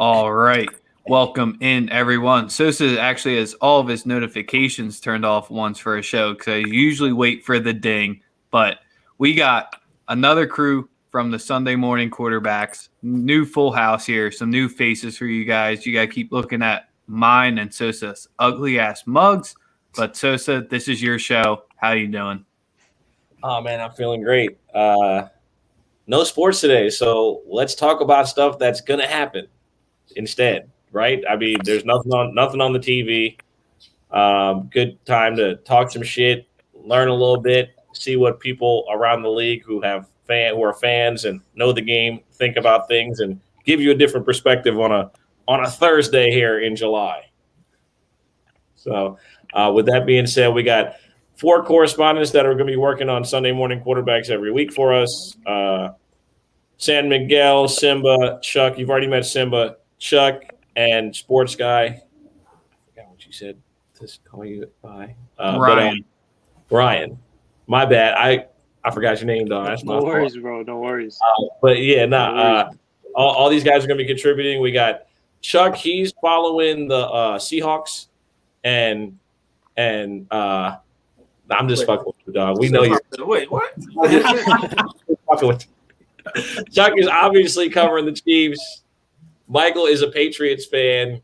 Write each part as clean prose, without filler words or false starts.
All right. Welcome in, everyone. Sosa actually has all of his notifications turned off once for a show because I usually wait for the ding. But we got another crew from the Sunday morning quarterbacks. New full house here. Some new faces for you guys. You got to keep looking at mine and Sosa's ugly-ass mugs. But Sosa, this is your show. How you doing? Oh, man, I'm feeling great. No sports today, so let's talk about stuff that's going to happen instead, right? I mean, there's nothing on the TV. Good time to talk some shit, learn a little bit, see what people around the league who are fans and know the game think about things, and give you a different perspective on a Thursday here in July. So, with that being said, we got 4 correspondents that are going to be working on Sunday morning quarterbacks every week for us. San Miguel, Simba, Chuck. You've already met Simba, Chuck, and Sports Guy. I forgot what you said. Just call you by Ryan. Ryan. My bad. I forgot your name, dog. That's no worries, bro. No worries. But yeah, all these guys are going to be contributing. We got Chuck. He's following the Seahawks, and I'm just fucking with you, dog. We know you. Wait, what? Chuck is obviously covering the Chiefs. Michael is a Patriots fan.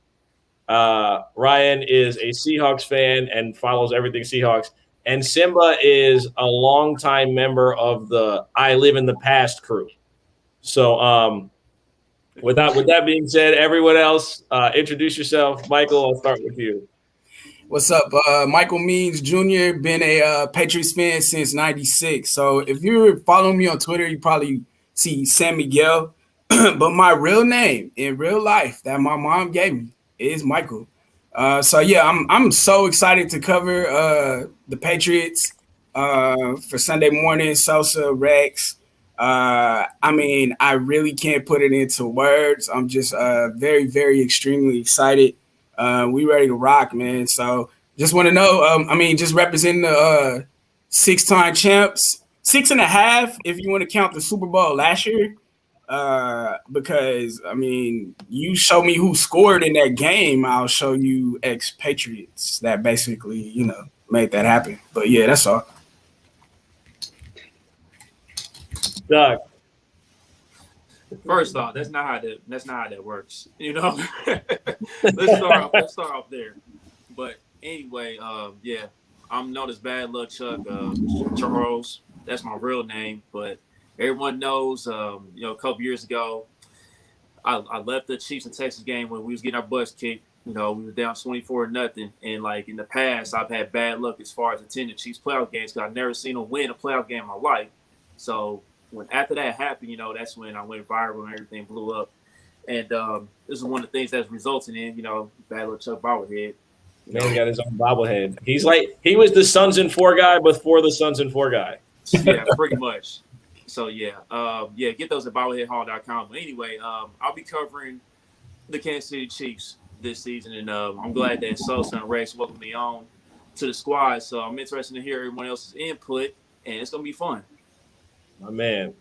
Ryan is a Seahawks fan and follows everything Seahawks. And Simba is a longtime member of the I Live in the Past crew. So with that being said, everyone else, introduce yourself. Michael, I'll start with you. What's up? Michael Means Jr., been a Patriots fan since 96. So if you're following me on Twitter, you probably see San Miguel. But my real name in real life that my mom gave me is Michael. So yeah, I'm so excited to cover the Patriots for Sunday morning, Sosa, Rex. I mean, I really can't put it into words. I'm just very, very extremely excited. We ready to rock, man. So just want to know, just representing the 6-time champs, 6.5 if you want to count the Super Bowl last year. Because I mean, you show me who scored in that game, I'll show you ex-Patriots that basically, made that happen. But yeah, that's all. Doug. First off, that's not how that works. Let's start off there. But anyway, yeah, I'm known as Bad Luck Chuck Charles. That's my real name, but everyone knows, a couple years ago, I left the Chiefs and Texas game when we was getting our butts kicked. We were down 24-0, and like in the past, I've had bad luck as far as attending Chiefs playoff games because I've never seen them win a playoff game in my life. So after that happened, that's when I went viral and everything blew up. And this is one of the things that's resulting in, Bad Luck Chuck bobblehead. Man got his own bobblehead. He's like he was the Sons in 4 guy before the Sons in 4 guy. Yeah, pretty much. So yeah, get those at bobbleheadhall.com. But anyway, I'll be covering the Kansas City Chiefs this season, and I'm glad that Sosa and Rex welcomed me on to the squad. So I'm interested to hear everyone else's input, and it's gonna be fun. My man,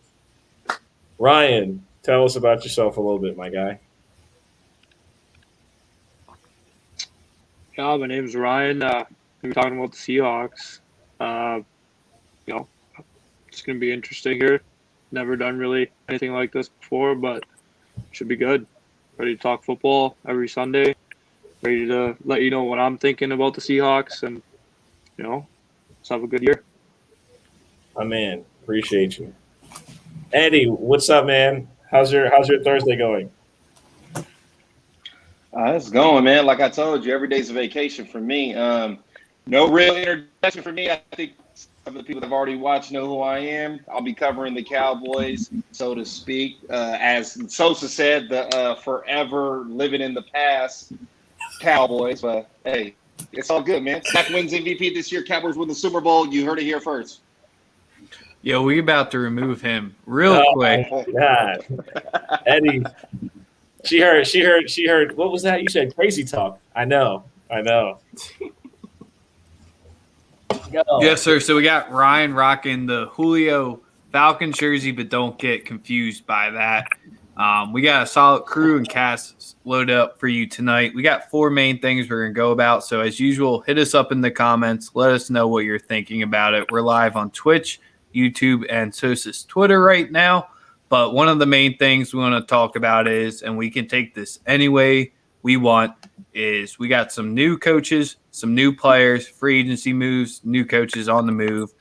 Ryan, tell us about yourself a little bit, my guy. Yeah, my name's Ryan. We're talking about the Seahawks. It's going to be interesting here. Never done really anything like this before, but should be good. Ready to talk football every Sunday. Ready to let you know what I'm thinking about the Seahawks, and let's have a good year. My man, appreciate you. Eddie, what's up, man? How's your Thursday going? It's going, man. Like I told you, every day's a vacation for me. No real introduction for me. I think some of the people that have already watched know who I am. I'll be covering the Cowboys, so to speak. As Sosa said, the forever living in the past Cowboys. But, hey, it's all good, man. Dak wins MVP this year. Cowboys win the Super Bowl. You heard it here first. Yo, we about to remove him real quick. God. Eddie, she heard. What was that? You said crazy talk. I know. Go. Yes, sir. So we got Ryan rocking the Julio Falcons jersey, but don't get confused by that. We got a solid crew and cast loaded up for you tonight. We got 4 main things we're going to go about. So as usual, hit us up in the comments. Let us know what you're thinking about it. We're live on Twitch, YouTube, and Sosa's Twitter right now. But one of the main things we want to talk about is, and we can take this any way we want, is we got some new coaches, some new players, free agency moves, new coaches on the move,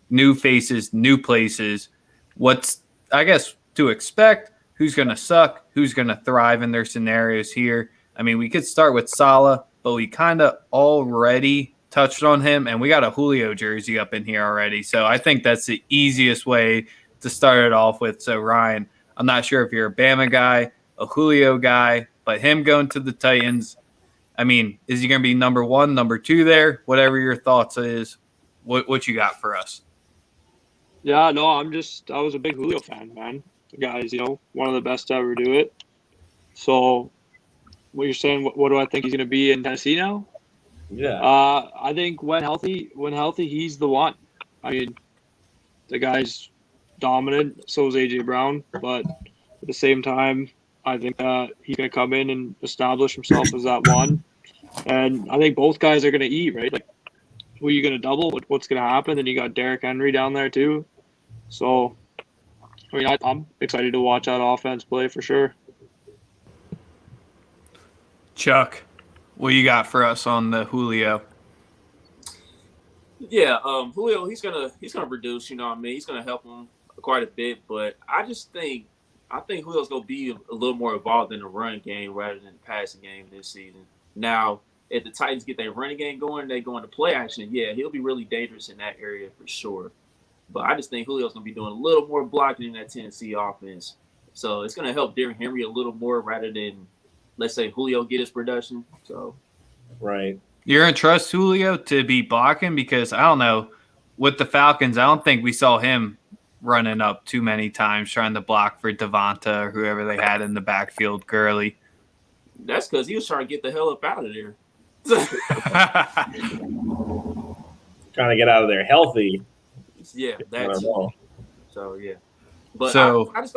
new faces, new places. What's, I guess, to expect, who's going to suck, who's going to thrive in their scenarios here. I mean, we could start with Salah, but we kind of already touched on him, and we got a Julio jersey up in here already. So I think that's the easiest way to start it off with. So, Ryan, I'm not sure if you're a Bama guy, a Julio guy, but him going to the Titans, I mean, is he going to be number 1, number 2 there? Whatever your thoughts is, what you got for us? Yeah, no, I was a big Julio fan, man. The guy's, one of the best to ever do it. So, what you're saying, what do I think he's going to be in Tennessee now? Yeah. I think when healthy, he's the one. I mean, the guy's dominant. So is AJ Brown, but at the same time, I think he's going to come in and establish himself as that one. And I think both guys are going to eat, right? Like, who are you going to double? What's going to happen? Then you got Derrick Henry down there too. So, I mean, I'm excited to watch that offense play for sure. Chuck, what you got for us on the Julio? Yeah, Julio, he's gonna produce. You know what I mean? He's gonna help him quite a bit. But I think Julio's gonna be a little more involved in the run game rather than the passing game this season. Now, if the Titans get their running game going, they go into play action. Yeah, he'll be really dangerous in that area for sure. But I just think Julio's gonna be doing a little more blocking in that Tennessee offense. So it's gonna help Derrick Henry a little more rather than, let's say, Julio get his production. So, right. You're going to trust Julio to be blocking? Because, I don't know, with the Falcons, I don't think we saw him running up too many times trying to block for Devonta or whoever they had in the backfield, Gurley. that's because he was trying to get the hell up out of there. Trying to get out of there healthy. Yeah, that's so yeah. But I just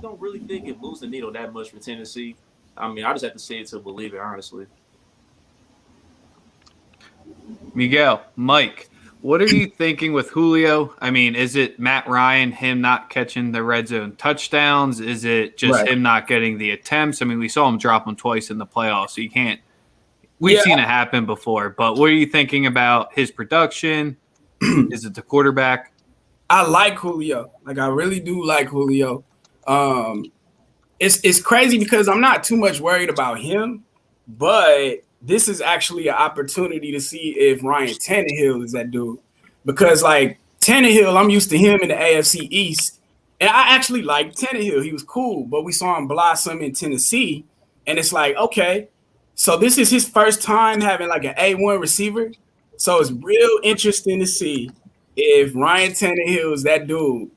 don't really think it moves the needle that much for Tennessee. I mean, I just have to see it to believe it, honestly. Miguel, Mike, what are you thinking with Julio? I mean, is it Matt Ryan, him not catching the red zone touchdowns? Is it just him not getting the attempts? I mean, we saw him drop them twice in the playoffs, so you can't – we've seen it happen before. But what are you thinking about his production? Is it the quarterback? I like Julio. Like, I really do like Julio. It's crazy because I'm not too much worried about him, but this is actually an opportunity to see if Ryan Tannehill is that dude. Because, like, Tannehill, I'm used to him in the AFC East, and I actually like Tannehill. He was cool, but we saw him blossom in Tennessee, and it's like, okay, so this is his first time having, like, an A1 receiver. So it's real interesting to see if Ryan Tannehill is that dude,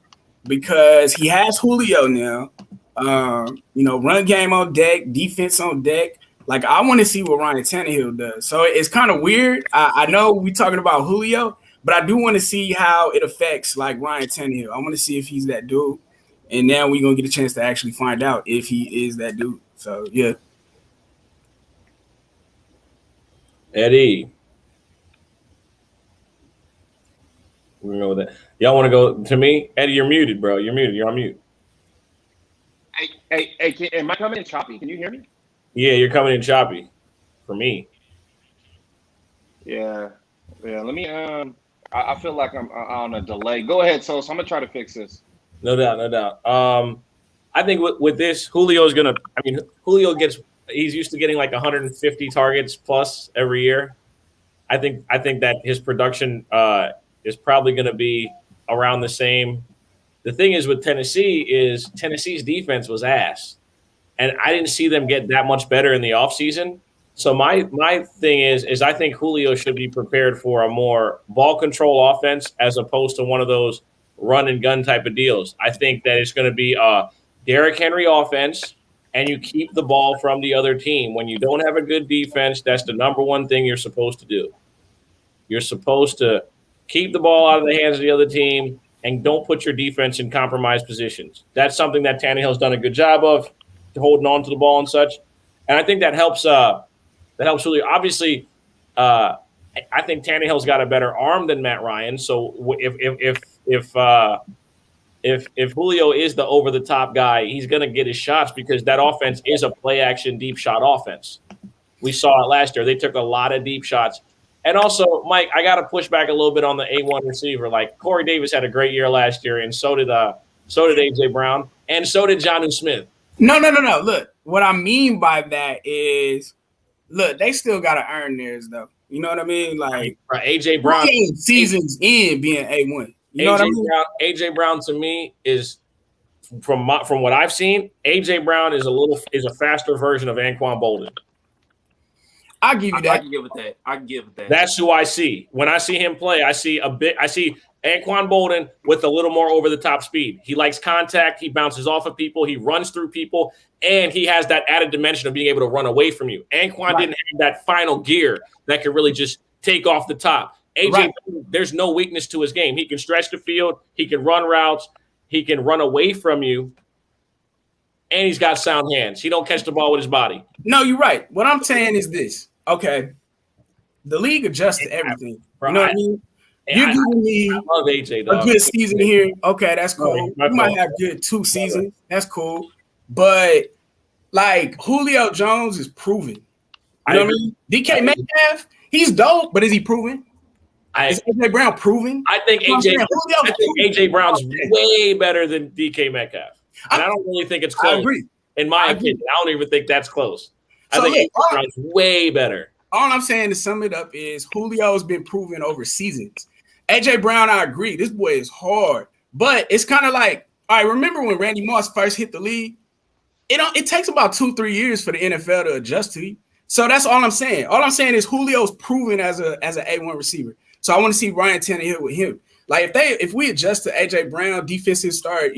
because he has Julio now. Run game on deck, defense on deck. Like, I want to see what Ryan Tannehill does. So it's kind of weird. I know we're talking about Julio, but I do want to see how it affects, like, Ryan Tannehill. I want to see if he's that dude. And now we're going to get a chance to actually find out if he is that dude. So, yeah. Eddie. We're going to go with that. Y'all want to go to me? Eddie, you're muted, bro. You're muted. You're on mute. Hey, am I coming in choppy? Can you hear me? Yeah, you're coming in choppy for me. Yeah. Let me. I feel like I'm on a delay. Go ahead, so I'm gonna try to fix this. No doubt. I think with this, Julio's gonna. I mean, he's used to getting like 150 targets plus every year. I think that his production is probably going to be around the same. The thing is with Tennessee's defense was ass. And I didn't see them get that much better in the offseason. So my thing is I think Julio should be prepared for a more ball control offense as opposed to one of those run and gun type of deals. I think that it's going to be a Derrick Henry offense, and you keep the ball from the other team. When you don't have a good defense, that's the number one thing you're supposed to do. You're supposed to keep the ball out of the hands of the other team, and don't put your defense in compromised positions. That's something that Tannehill's done a good job of, holding on to the ball and such. And I think that helps. That helps really. Obviously, I think Tannehill's got a better arm than Matt Ryan. So if Julio is the over the top guy, he's going to get his shots because that offense is a play action deep shot offense. We saw it last year. They took a lot of deep shots. And also, Mike, I got to push back a little bit on the A1 receiver. Like Corey Davis had a great year last year, and so did AJ Brown, and so did Jonnu Smith. No. Look, what I mean by that is, look, they still got to earn theirs, though. You know what I mean? Like AJ Brown, seasons in being A1. You know what I mean? AJ Brown to me is from what I've seen. AJ Brown is a faster version of Anquan Bolden. I'll give you that. I can give it that. That's who I see. When I see him play, I see Anquan Bolden with a little more over-the-top speed. He likes contact. He bounces off of people. He runs through people. And he has that added dimension of being able to run away from you. Anquan didn't have that final gear that could really just take off the top. AJ, there's no weakness to his game. He can stretch the field. He can run routes. He can run away from you. And he's got sound hands. He don't catch the ball with his body. No, you're right. What I'm saying is this. Okay. The league adjusts to everything. You know what I mean? You're giving me love AJ, a good season here. Okay, that's cool. You might have good 2 seasons. That's cool. But, like, Julio Jones is proven. You know what I mean? DK Metcalf, he's dope, but is he proven? Is AJ Brown proven? I think AJ Brown's way better than DK Metcalf. And I don't really think it's close. I agree. In my opinion, I don't even think that's close. I think AJ Brown's way better. All I'm saying to sum it up is Julio's been proven over seasons. AJ Brown, I agree. This boy is hard. But it's kind of like, all right, remember when Randy Moss first hit the league? It takes about 2-3 years for the NFL to adjust to you. So that's all I'm saying. All I'm saying is Julio's proven as an A1 receiver. So I want to see Ryan Tannehill with him. Like if we adjust to AJ Brown, defenses start,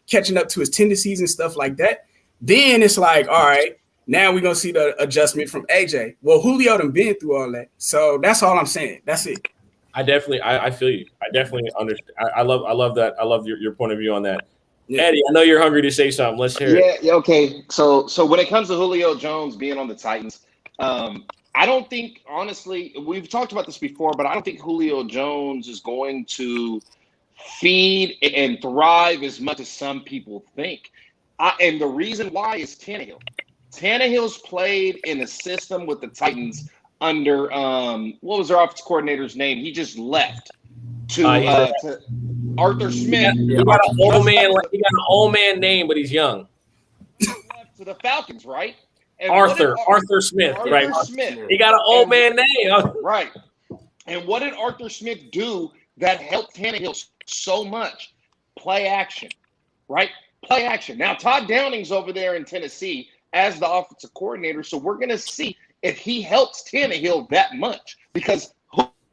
catching up to his tendencies and stuff like that, then it's like, all right, now we're gonna see the adjustment from AJ. Well, Julio done been through all that. So that's all I'm saying. That's it. I feel you. I definitely understand. I love that. I love your point of view on that. Yeah. Eddie, I know you're hungry to say something. Let's hear it. Yeah, okay. So when it comes to Julio Jones being on the Titans, I don't think, honestly, we've talked about this before, but I don't think Julio Jones is going to feed and thrive as much as some people think. And the reason why is Tannehill. Tannehill's played in a system with the Titans under what was their offensive coordinator's name? He just left to Arthur Smith. He got an old man name, but he's young. He left to the Falcons, right? And Arthur Smith, right? Smith. He got an old man name, right? And what did Arthur Smith do that helped Tannehill so much? Play action, right? Play action. Now Todd Downing's over there in Tennessee as the offensive coordinator, so we're going to see if he helps Tannehill that much, because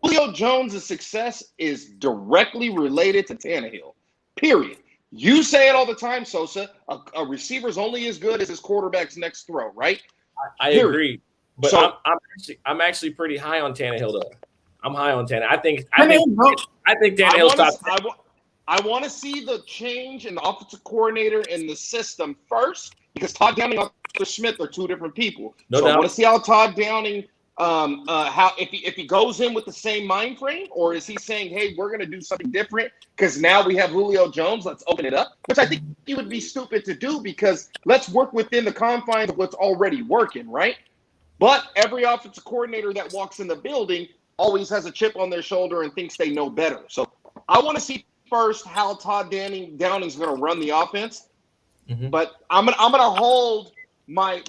Julio Jones' success is directly related to Tannehill, period. You say it all the time, Sosa. A receiver's only as good as his quarterback's next throw, right? I agree. But so, I'm actually pretty high on Tannehill, though. I'm high on Tannehill. I think Tannehill's top 10. I want to see the change in the offensive coordinator in the system first, because Todd Downing and Arthur Smith are 2 different people. I want to see how Todd Downing if he goes in with the same mind frame, or is he saying, hey, we're going to do something different because now we have Julio Jones, let's open it up, which I think he would be stupid to do, because let's work within the confines of what's already working, right? But every offensive coordinator that walks in the building always has a chip on their shoulder and thinks they know better. So I want to see first how Todd Downing's going to run the offense. Mm-hmm. But I'm gonna hold my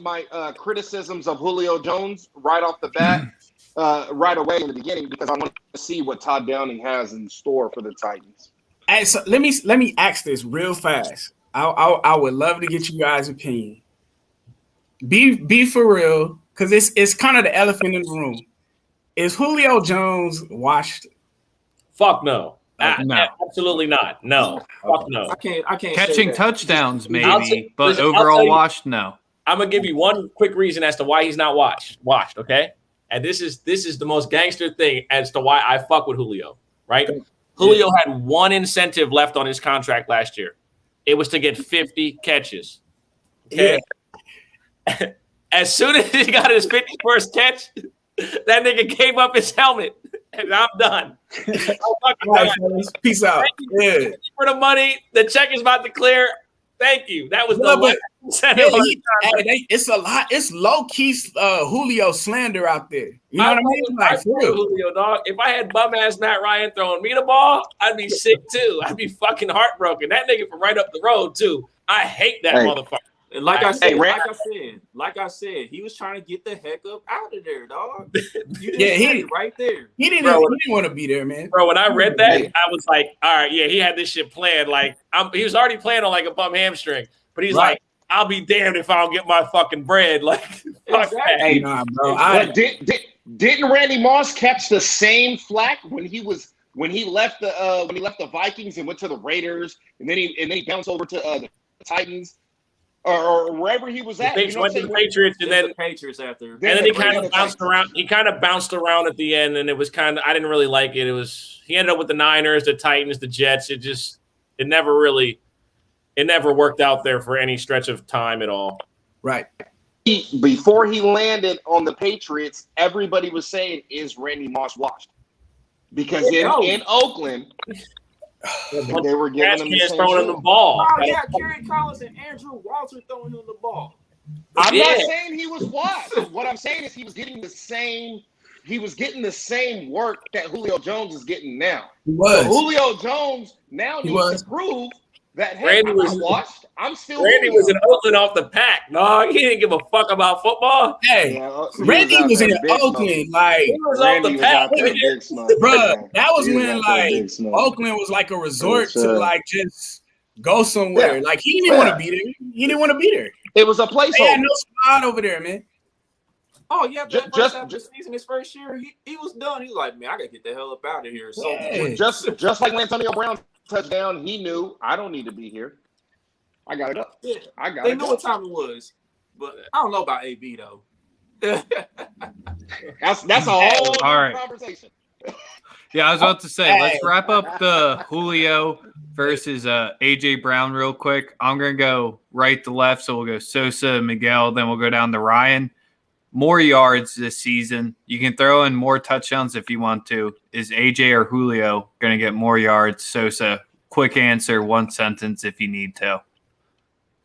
criticisms of Julio Jones right off the bat, right away in the beginning, because I want to see what Todd Downing has in store for the Titans. And so let me ask this real fast. I would love to get you guys' opinion. Be for real, because it's kind of the elephant in the room. Is Julio Jones washed? Fuck no. No. Absolutely not. No. Fuck no. I can't catching touchdowns maybe, but overall washed, no. I'm gonna give you one quick reason as to why he's not washed, okay? And this is the most gangster thing as to why I fuck with Julio, right? Julio had one incentive left on his contract last year. It was to get 50 catches. Okay. Yeah. As soon as he got his 51st catch, that nigga gave up his helmet. And I'm done. Peace out. Thank you for the money. The check is about to clear. Thank you. That was it's a lot. It's low key Julio slander out there. You know what I mean? Like, Julio, dog. If I had bum ass Matt Ryan throwing me the ball, I'd be sick too. I'd be fucking heartbroken. That nigga from right up the road too. I hate that motherfucker. Like I said, he was trying to get the heck up out of there, dog. You just right there. He didn't want to be there, man. Bro, when I read that, I was like, all right, yeah, he had this shit planned. Like, he was already playing on like a bum hamstring, but he's like, I'll be damned if I don't get my fucking bread. Like, fuck that. Hey, bro. Didn't Randy Moss catch the same flack when he left the Vikings and went to the Raiders, and then he bounced over to the Titans? Or wherever he was at. Went to the Patriots and then the Patriots after. And then he kind of bounced around. He kind of bounced around at the end, and it was kind of I didn't really like it. He ended up with the Niners, the Titans, the Jets. It never worked out there for any stretch of time at all. Right. Before he landed on the Patriots, everybody was saying, "Is Randy Moss washed?" Because in Oakland. They were giving him the ball. Oh, yeah, Kerry Collins and Andrew Walter throwing him the ball. I'm not saying he was washed. What I'm saying is he was getting the same work that Julio Jones is getting now. He was. So Julio Jones now needs to prove that Randy I'm not washed. I'm still Randy was in Oakland off the pack. No, he didn't give a fuck about football. Hey, Randy was in Oakland. Like, he was off the pack. Bro, that was when like Oakland was like a resort to like just go somewhere. Like he didn't want to be there. He didn't want to be there. It was a placeholder. They had no squad over there, man. Oh yeah, just after season his first year, he was done. He was like, man, I gotta get the hell up out of here. So just like when Antonio Brown touchdown, he knew I don't need to be here. I got it up. Yeah, they knew what time it was, but I don't know about AB though. That's a whole conversation. Yeah, I was about to say, let's wrap up the Julio versus AJ Brown real quick. I'm gonna go right to left, so we'll go Sosa, Miguel, then we'll go down to Ryan. More yards this season. You can throw in more touchdowns if you want to. Is AJ or Julio going to get more yards? Sosa, quick answer, one sentence if you need to.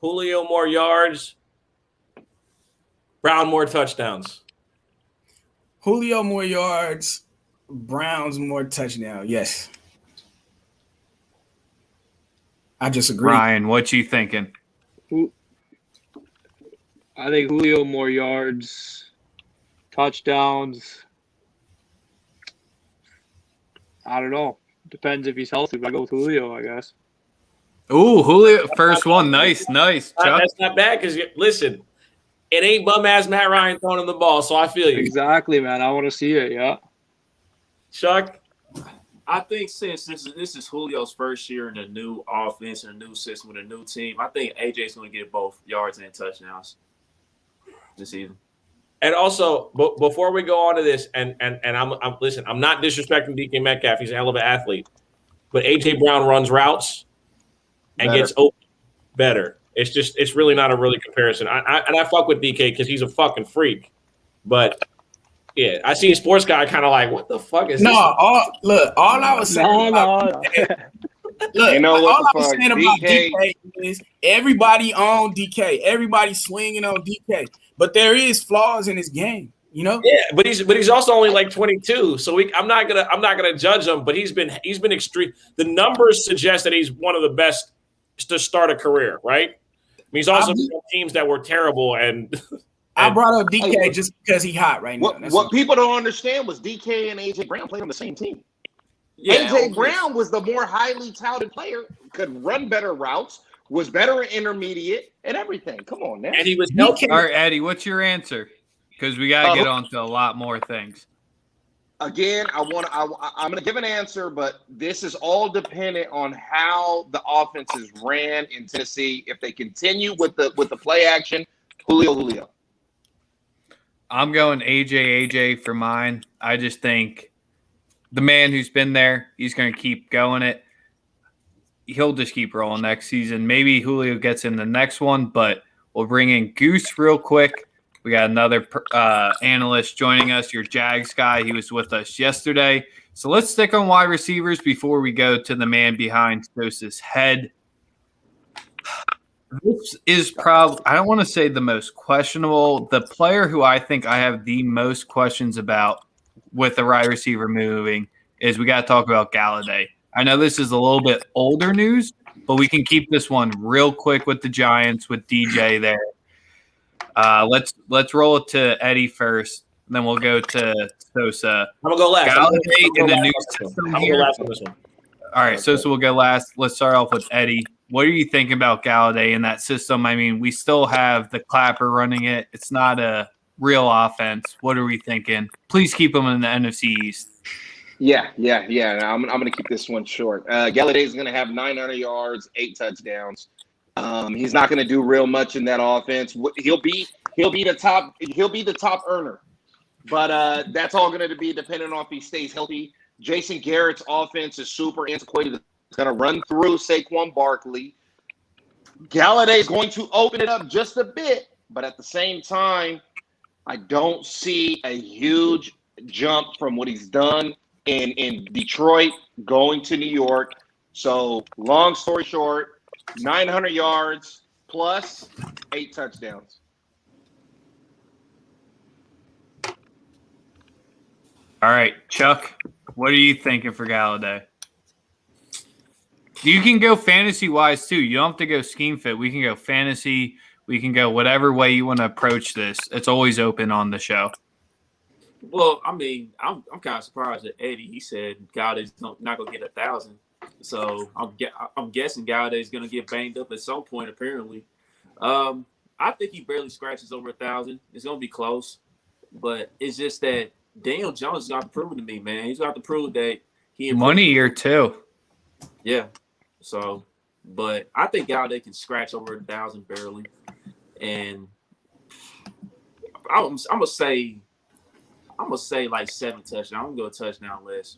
Julio more yards. Brown more touchdowns. Julio more yards. Brown's more touchdowns. Yes. I just agree. Ryan, what you thinking? I think Julio more yards, touchdowns. I don't know. Depends if he's healthy. But I go with Julio, I guess. Ooh, Julio, first one. Nice. Chuck. That's not bad because, listen, it ain't bum-ass Matt Ryan throwing him the ball, so I feel you. Exactly, man. I want to see it, yeah. Chuck? I think since this is Julio's first year in a new offense and a new system with a new team, I think AJ's going to get both yards and touchdowns this season. And also, before we go on to this, and I'm listen, I'm not disrespecting DK Metcalf. He's a hell of an athlete. But AJ Brown runs routes and gets open better. It's really not a really comparison. I fuck with DK because he's a fucking freak. But yeah, I see a sports guy kind of like, what the fuck is this? All I was saying Look, you know what all I'm saying about DK is everybody on DK. Everybody swinging on DK. But there is flaws in his game, you know? Yeah, but he's also only like 22. So I'm not gonna judge him, but he's been extreme. The numbers suggest that he's one of the best to start a career, right? I mean, he's also been on teams that were terrible and I brought up DK just because he's hot right now. What people don't understand was DK and AJ Brown played on the same team. Yeah, AJ Brown was the more highly touted player, could run better routes, was better at intermediate and everything. Come on, man. And he was healthy. All right, Eddie, what's your answer? Because we got to get on to a lot more things. Again, I'm going to give an answer, but this is all dependent on how the offenses ran in Tennessee. If they continue with the play action, Julio. I'm going AJ for mine. I just think the man who's been there. He's going to keep going it. He'll just keep rolling next season. Maybe Julio gets in the next one, but we'll bring in Goose real quick. We got another analyst joining us, your Jags guy. He was with us yesterday. So let's stick on wide receivers before we go to the man behind Sosa's head. This is probably, I don't want to say the most questionable. The player who I think I have the most questions about with the wide receiver moving is we got to talk about Galladay. I know this is a little bit older news, but we can keep this one real quick with the Giants with DJ there. Let's roll it to Eddie first, and then we'll go to Sosa. I'm gonna go last. Galladay in the new system I'm gonna here. go last on this one. All right, Sosa will go last. Let's start off with Eddie. What are you thinking about Galladay in that system? I mean, we still have the Clapper running it. It's not a real offense. What are we thinking? Please keep him in the NFC East. Yeah. I'm going to keep this one short. Galladay is going to have 900 yards, 8 touchdowns. He's not going to do real much in that offense. He'll be the top earner, but that's all going to be dependent on if he stays healthy. Jason Garrett's offense is super antiquated. It's going to run through Saquon Barkley. Galladay is going to open it up just a bit, but at the same time, I don't see a huge jump from what he's done in Detroit going to New York. So long story short, 900 yards plus 8 touchdowns. All right, Chuck, what are you thinking for Galladay? You can go fantasy-wise, too. You don't have to go scheme fit. We can go fantasy. We can go whatever way you want to approach this. It's always open on the show. Well, I mean, I'm kind of surprised that Eddie, he said Galladay's not going to get 1,000. So I'm guessing Galladay's going to get banged up at some point, apparently. I think he barely scratches over 1,000. It's going to be close. But it's just that Daniel Jones has got to prove it to me, man. He's got to prove that he – Money year, too. Yeah. So, but I think Galladay can scratch over 1,000 barely. And I'm gonna say like 7 touchdowns. I'm gonna go a touchdown less.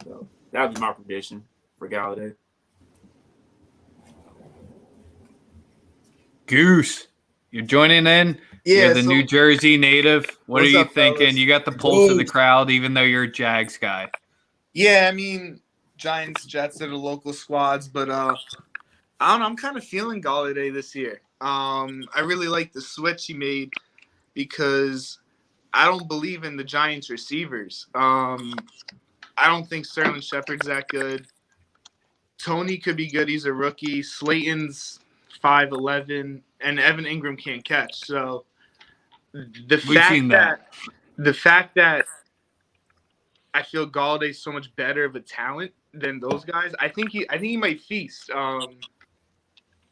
So that would be my prediction for Galladay. Goose, you're joining in. Yeah, you're the New Jersey native. What are What's you up, thinking? fellas? You got the pulse of the crowd, even though you're a Jags guy. Yeah, I mean, Giants, Jets are the local squads, but I don't know. I'm kind of feeling Galladay this year. I really like the switch he made because I don't believe in the Giants receivers. I don't think Sterling Shepard's that good. Tony could be good. He's a rookie. Slayton's 5'11", and Evan Ingram can't catch. So the fact that I feel Galladay's so much better of a talent than those guys, I think he might feast.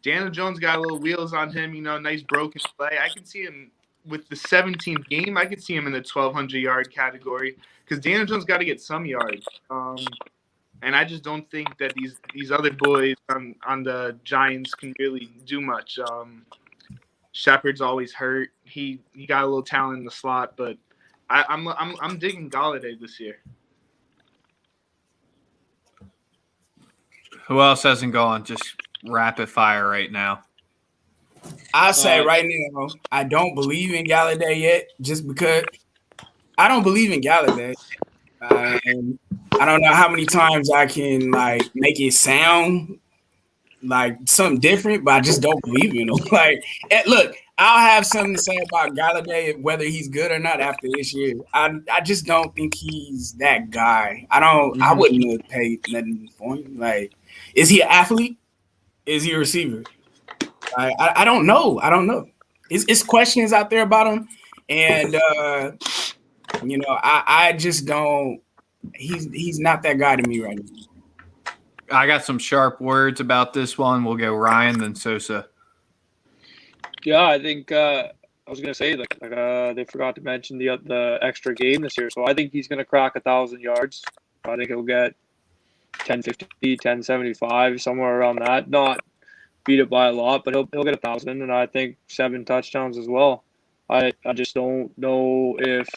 Daniel Jones got a little wheels on him, nice broken play. I can see him with the 17th game. I could see him in the 1,200-yard category because Daniel Jones got to get some yards. And I just don't think that these other boys on the Giants can really do much. Shepard's always hurt. He got a little talent in the slot, but I'm digging Galladay this year. Who else hasn't gone? Just rapid fire right now. I'll say right now, I don't believe in Galladay yet, just because I don't believe in Galladay. And I don't know how many times I can make it sound like something different, but I just don't believe in him. Look, I'll have something to say about Galladay, whether he's good or not after this year. I just don't think he's that guy. I wouldn't have paid nothing for him. Is he an athlete? Is he a receiver? I don't know. It's questions out there about him, and I just don't. He's not that guy to me right now. I got some sharp words about this one. We'll go Ryan, then Sosa. Yeah, I think I was gonna say they forgot to mention the extra game this year, so I think he's gonna crack 1,000 yards. I think he'll get 1050, 1075, somewhere around that. Not beat it by a lot, but he'll get 1,000, and I think 7 touchdowns as well. I just don't know if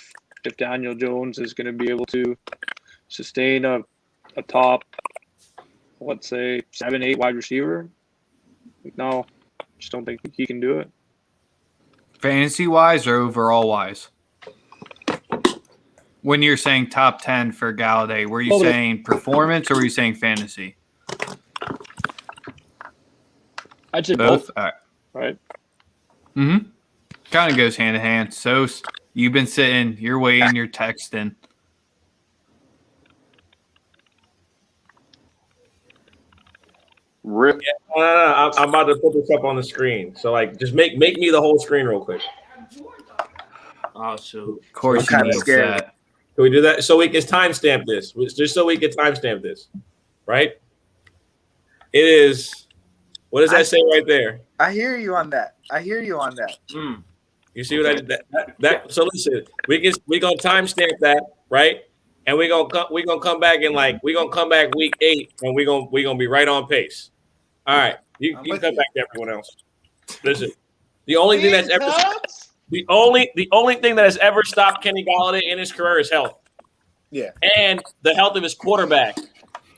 Daniel Jones is going to be able to sustain a top, let's say 7-8 wide receiver. No, just don't think he can do it. Fantasy wise or overall wise? When you're saying top 10 for Galladay, were you saying performance or were you saying fantasy? I'd say both. All right. Right. Mm-hmm. Kind of goes hand in hand. So you've been sitting, you're waiting, you're texting. Rip. No. I'm about to put this up on the screen. So like, just make me the whole screen real quick. Oh shoot. Of course, I'm he kinda needs scared. that. Can we do that so we can timestamp this? Just so we can timestamp this, right? It is. What does that say right there? I hear you on that. Mm. You see what I did? That. So listen, we gonna timestamp that, right? And we gonna come back in week 8, and we gonna be right on pace. All right, you I'm can with come you. back to everyone else. Listen, the only thing that's ever Cubs? the only thing that has ever stopped Kenny Galladay in his career is health. Yeah. And the health of his quarterback.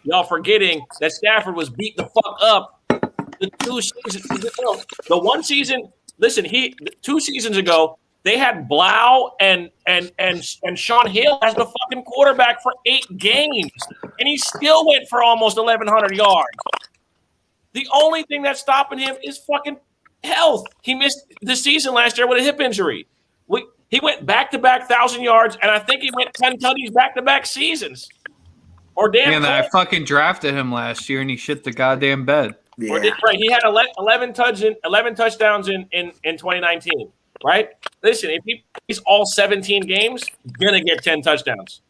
Y'all forgetting that Stafford was beat the fuck up the 2 seasons. The one season, listen, 2 seasons ago, they had Blau and Sean Hill as the fucking quarterback for 8 games. And he still went for almost 1,100 yards. The only thing that's stopping him is fucking health. He missed the season last year with a hip injury. He went back-to-back 1,000 yards, and I think he went 10 tutties back-to-back seasons. Or damn Man, I close. fucking drafted him last year and he shit the goddamn bed. Or right, he had 11 touchdowns in 2019. Right? Listen, if he's all 17 games, gonna get 10 touchdowns.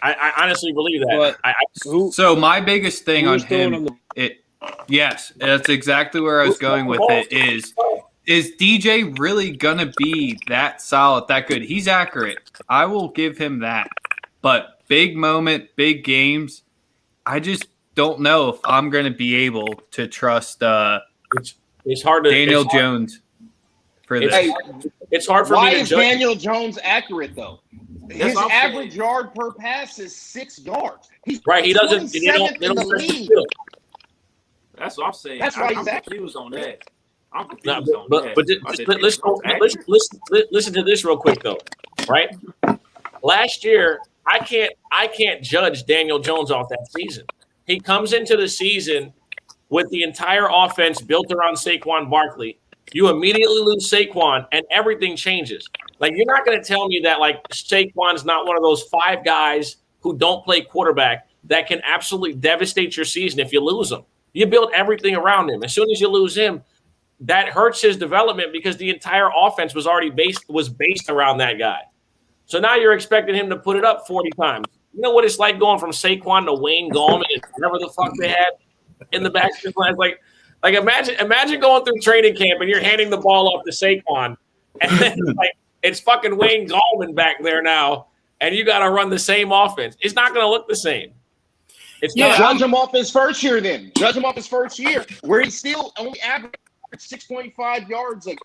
I honestly believe that. Who So my biggest thing on was throwing him, on yes, that's exactly where I was going with it. Is DJ really gonna be that solid, that good? He's accurate. I will give him that. But big moment, big games, I just don't know if I'm gonna be able to trust It's hard to Daniel Jones for this. Hey, It's hard for why me to is judge. Daniel Jones accurate though? His what I'm average saying. yard per pass is 6 yards. He's Right, he doesn't. They 27th don't in the stretch the league. field. That's what I'm saying. That's why I'm he's accurate. confused on that. I'm No, confused on but that. I said, listen to this real quick though, right? Last year, I can't judge Daniel Jones off that season. He comes into the season with the entire offense built around Saquon Barkley. You immediately lose Saquon, and everything changes. Like, you're not going to tell me that like Saquon's not one of those 5 guys who don't play quarterback that can absolutely devastate your season if you lose him. You build everything around him. As soon as you lose him, that hurts his development because the entire offense was already based around that guy. So now you're expecting him to put it up 40 times. You know what it's like going from Saquon to Wayne Gallman and whatever the fuck they had in the back of the line. Like imagine going through training camp and you're handing the ball off to Saquon, and then like it's fucking Wayne Gallman back there now, and you got to run the same offense. It's not going to look the same. It's not. Judge him off his first year then. Judge him off his first year where he still only averaged 6.5 yards an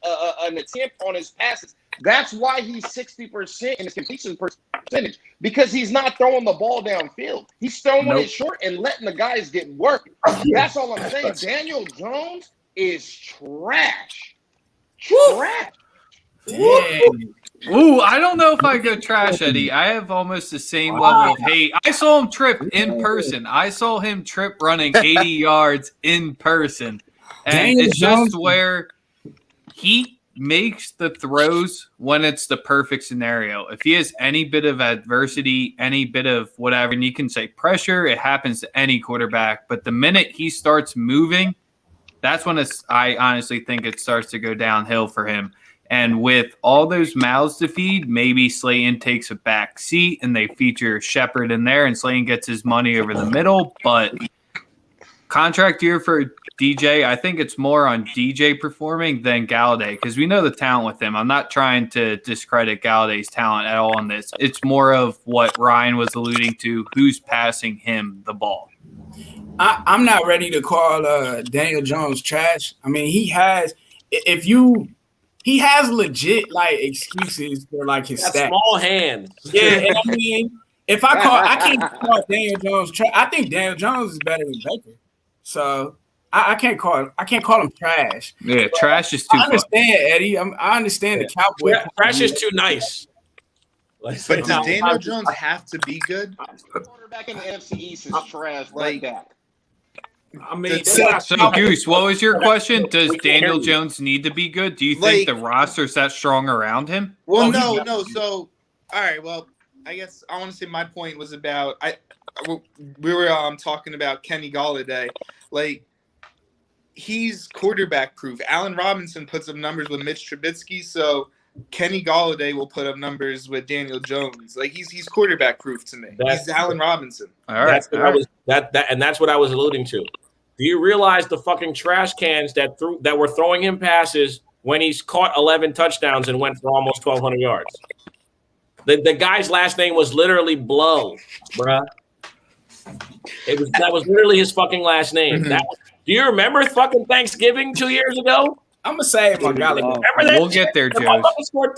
attempt on his passes. That's why he's 60% in his completion percentage, because he's not throwing the ball downfield. He's throwing it short and letting the guys get work. That's all I'm saying. Daniel Jones is trash. Trash. Dang. Ooh, I don't know if I go trash, Eddie. I have almost the same level of hate. I saw him trip in person. I saw him trip running 80 yards in person. And Daniel it's just Jones- where he makes the throws when it's the perfect scenario. If he has any bit of adversity, any bit of whatever, and you can say pressure, it happens to any quarterback. But the minute he starts moving, that's when I honestly think it starts to go downhill for him. And with all those mouths to feed, maybe Slayton takes a back seat and they feature Shepard in there and Slayton gets his money over the middle. But contract year for DJ, I think it's more on DJ performing than Galladay because we know the talent with him. I'm not trying to discredit Galladay's talent at all on this. It's more of what Ryan was alluding to, who's passing him the ball. I'm not ready to call Daniel Jones trash. I mean, he has legit like excuses for like his Got stats. small hands. Yeah, and I mean, if I can't call Daniel Jones trash. I think Daniel Jones is better than Baker. So I can't call him trash. Yeah, trash is too I far. understand, Eddie. I understand the Cowboy. Trash is too nice. But does No, Daniel Jones have to be good? Quarterback in the NFC East is trash. Like- Like that. I mean, That's- they're not So, cheap. Goose, what was your question? Does We can't Daniel hear you. Jones need to be good? Do you Like- think the roster's that strong around him? Well, Oh, no, he's- no. So, all right. Well, I guess I want to say my point was about we were talking about Kenny Galladay. Like, he's quarterback proof. Allen Robinson puts up numbers with Mitch Trubisky, so Kenny Galladay will put up numbers with Daniel Jones. Like, he's quarterback proof to me. That's- He's Allen Robinson. All right. That's what I was and that's what I was alluding to. Do you realize the fucking trash cans that were throwing him passes when he's caught 11 touchdowns and went for almost 1,200 yards? The guy's last name was literally Blow, bruh. That was literally his fucking last name. Mhm. Do you remember fucking Thanksgiving 2 years ago? I'm gonna say my Galladay. Remember that? We'll get there, The Joe. motherfucker scored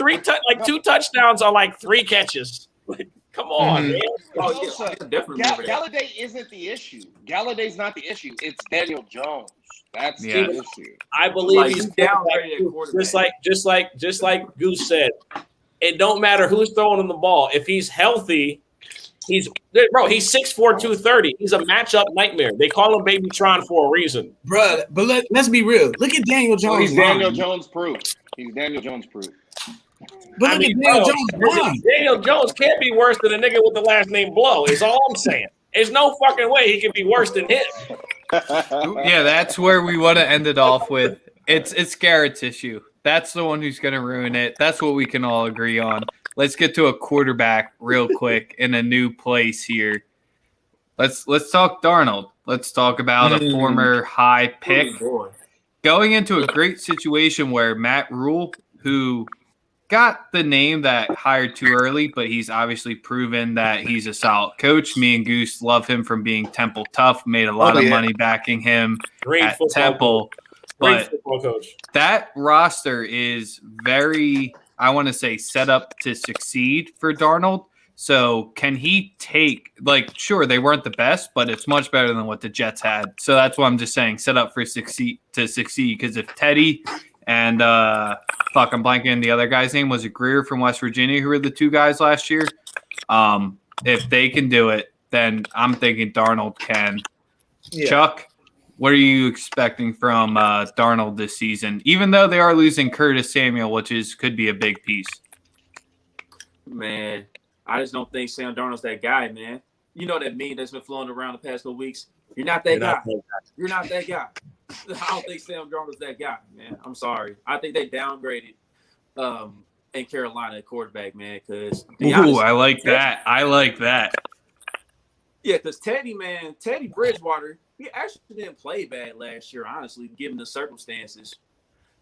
2 touchdowns on like 3 catches. Like, come on, Mhm. man. Oh, yeah, I definitely remember that. Galladay isn't the issue. Galladay's not the issue. It's Daniel Jones. That's Yeah. the issue. I believe Like, he's you downgraded at quarterback. just like Goose said. It don't matter who's throwing him the ball. If he's healthy, he's 6'4", 230. He's a matchup nightmare. They call him Baby Tron for a reason. Bruh, but let's be real. Look at Daniel So Jones. he's Daniel line. Jones proof. He's Daniel Jones proof. But I look mean, at Daniel bro, Jones. line. Daniel Jones can't be worse than a nigga with the last name Blow. Is all I'm saying. There's no fucking way he can be worse than him. Yeah, that's where we want to end it off with. It's Garrett's issue. That's the one who's going to ruin it. That's what we can all agree on. Let's get to a quarterback real quick in a new place here. Let's talk Darnold. Let's talk about a former high pick Oh, boy. going into a great situation where Matt Rule, who got the name that hired too early, but he's obviously proven that he's a solid coach. Me and Goose love him from being Temple tough, made a lot of yeah. money backing him Great at football Temple. coach. Great But football coach. that roster is very, I want to say, set up to succeed for Darnold. So can he take, sure, they weren't the best, but it's much better than what the Jets had. So that's why I'm just saying set up for succeed. Because if Teddy and I'm blanking the other guy's name, was it Greer from West Virginia, who were the two guys last year? If they can do it, then I'm thinking Darnold can. Yeah. Chuck, what are you expecting from Darnold this season? Even though they are losing Curtis Samuel, which could be a big piece. Man, I just don't think Sam Darnold's that guy, man. You know that meme that's been flowing around the past couple weeks. You're not that guy. You're not that guy. I don't think Sam Darnold's that guy, man. I'm sorry. I think they downgraded in Carolina at quarterback, man. Because Ooh, I like that. I like that. yeah, because Teddy Bridgewater, he actually didn't play bad last year, honestly, given the circumstances,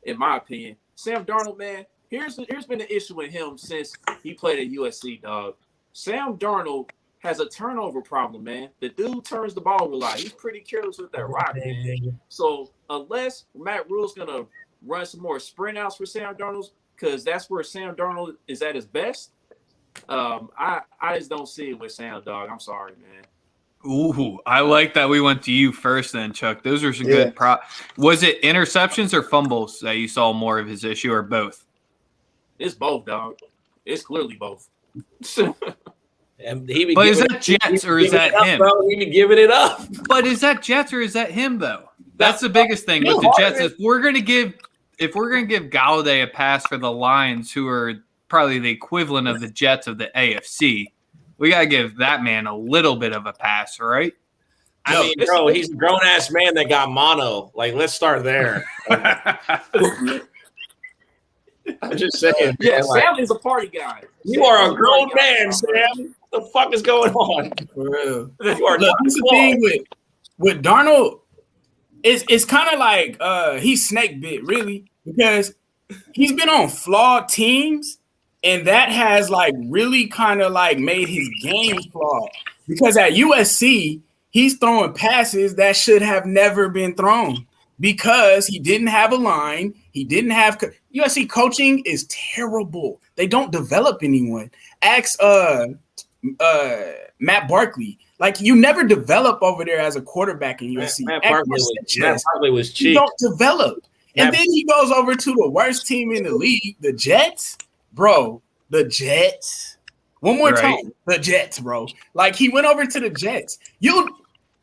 in my opinion. Sam Darnold, man, here's been the issue with him since he played at USC, dog. Sam Darnold has a turnover problem, man. The dude turns the ball a lot. He's pretty careless with that rock, man. So unless Matt Rule's gonna run some more sprint outs for Sam Darnold, because that's where Sam Darnold is at his best, I just don't see it with Sam, dog. I'm sorry, man. Ooh, I like that we went to you first then, Chuck. Those are some good Was it interceptions or fumbles that you saw more of his issue, or both? It's both, dog. It's clearly both. And he be But is giving- that Jets or is giving it that up, him? bro. He be giving it up. But is that Jets or is that him though? That's the biggest thing with the Jets. If we're gonna give Galladay a pass for the Lions, who are probably the equivalent of the Jets of the AFC, we gotta give that man a little bit of a pass, right? I mean, bro, he's a grown ass man that got mono. Like, let's start there. I'm just saying. Yeah, man, like, Sam is a party guy. you are a grown man, Sam. What the fuck is going on? For real. You are Look, this is the thing with Darnold. It's kind of like he's snake bit, really, because he's been on flawed teams, and that has really kind of made his game flawed. Because at USC, he's throwing passes that should have never been thrown because he didn't have a line. He didn't have USC coaching is terrible. They don't develop anyone. Ask Matt Barkley. Like, you never develop over there as a quarterback in USC. Matt Barkley was cheap. You don't develop. And then he goes over to the worst team in the league, the Jets. Bro, the Jets. One more time. The Jets, bro. Like, he went over to the Jets.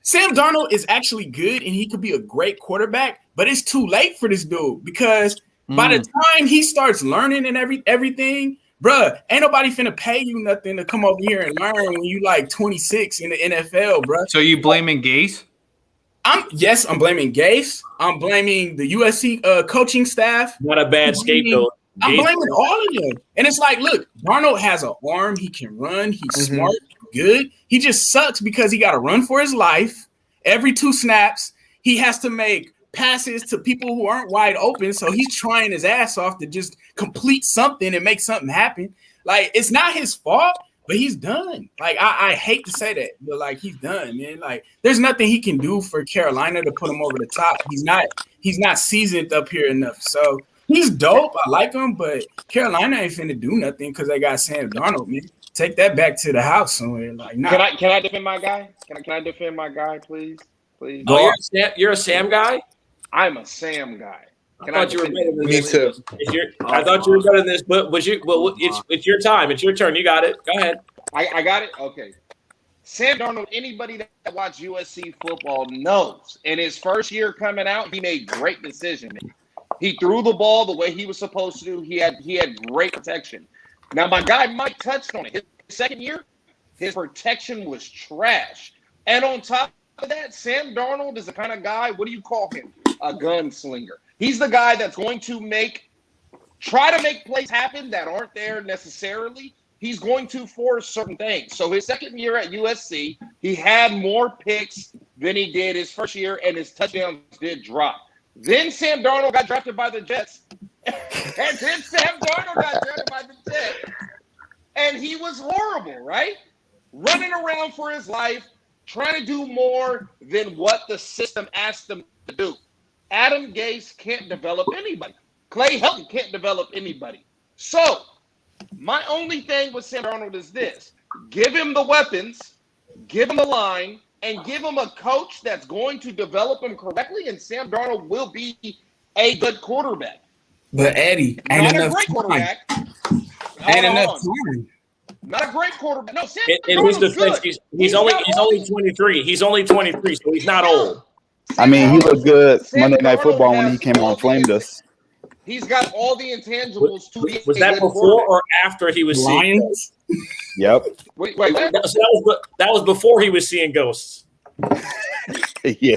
Sam Darnold is actually good, and he could be a great quarterback, but it's too late for this dude because by the time he starts learning and everything, bruh, ain't nobody finna pay you nothing to come over here and learn when you like 26 in the NFL, bruh. So you blaming Gase? I'm blaming Gase. I'm blaming the USC coaching staff. Not a bad scapegoat. I'm blaming all of them. And it's like, look, Darnold has an arm. He can run. He's smart, good. He just sucks because he got to run for his life. Every 2 snaps, he has to make passes to people who aren't wide open. So he's trying his ass off to just complete something and make something happen. Like, it's not his fault, but he's done. Like, I hate to say that, but like, he's done, man. Like, there's nothing he can do for Carolina to put him over the top. He's not seasoned up here enough. So he's dope. I like him, but Carolina ain't finna do nothing because they got Sam Darnold, man. Take that back to the house somewhere. Like, nah. Can I defend my guy? Can I defend my guy, please? Please. Oh, you're a Sam guy? I'm a Sam guy. I thought you were better than Me this. too. I thought you were better than this, but it's your time. It's your turn. You got it. Go ahead. I got it? Okay. Sam Darnold, anybody that watched USC football knows. In his first year coming out, he made great decisions. He threw the ball the way he was supposed to do. He had great protection. Now, my guy Mike touched on it. His second year, his protection was trash. And on top of that, Sam Darnold is the kind of guy, what do you call him? A gunslinger. He's the guy that's going to try to make plays happen that aren't there necessarily. He's going to force certain things. So his second year at USC, he had more picks than he did his first year, and his touchdowns did drop. Then Sam Darnold got drafted by the Jets. And he was horrible, right? Running around for his life, trying to do more than what the system asked him to do. Adam Gase can't develop anybody. Clay Helton can't develop anybody. So, my only thing with Sam Darnold is this. Give him the weapons, give him the line, and give him a coach that's going to develop him correctly, and Sam Darnold will be a good quarterback. But Eddie, Not a great quarterback. Ain't enough time. Not a great quarterback. No, Sam In his Darnold's defense, good. he's only 23. He's only 23, so he's not old. I mean, he looked good Sam Monday Night Darnold Football when has he came out all and flamed us. He's got all the intangibles to be Was a that good before quarterback. or after he was seeing? Lions. Yep. Wait. That was before he was seeing ghosts. Yeah. Hey,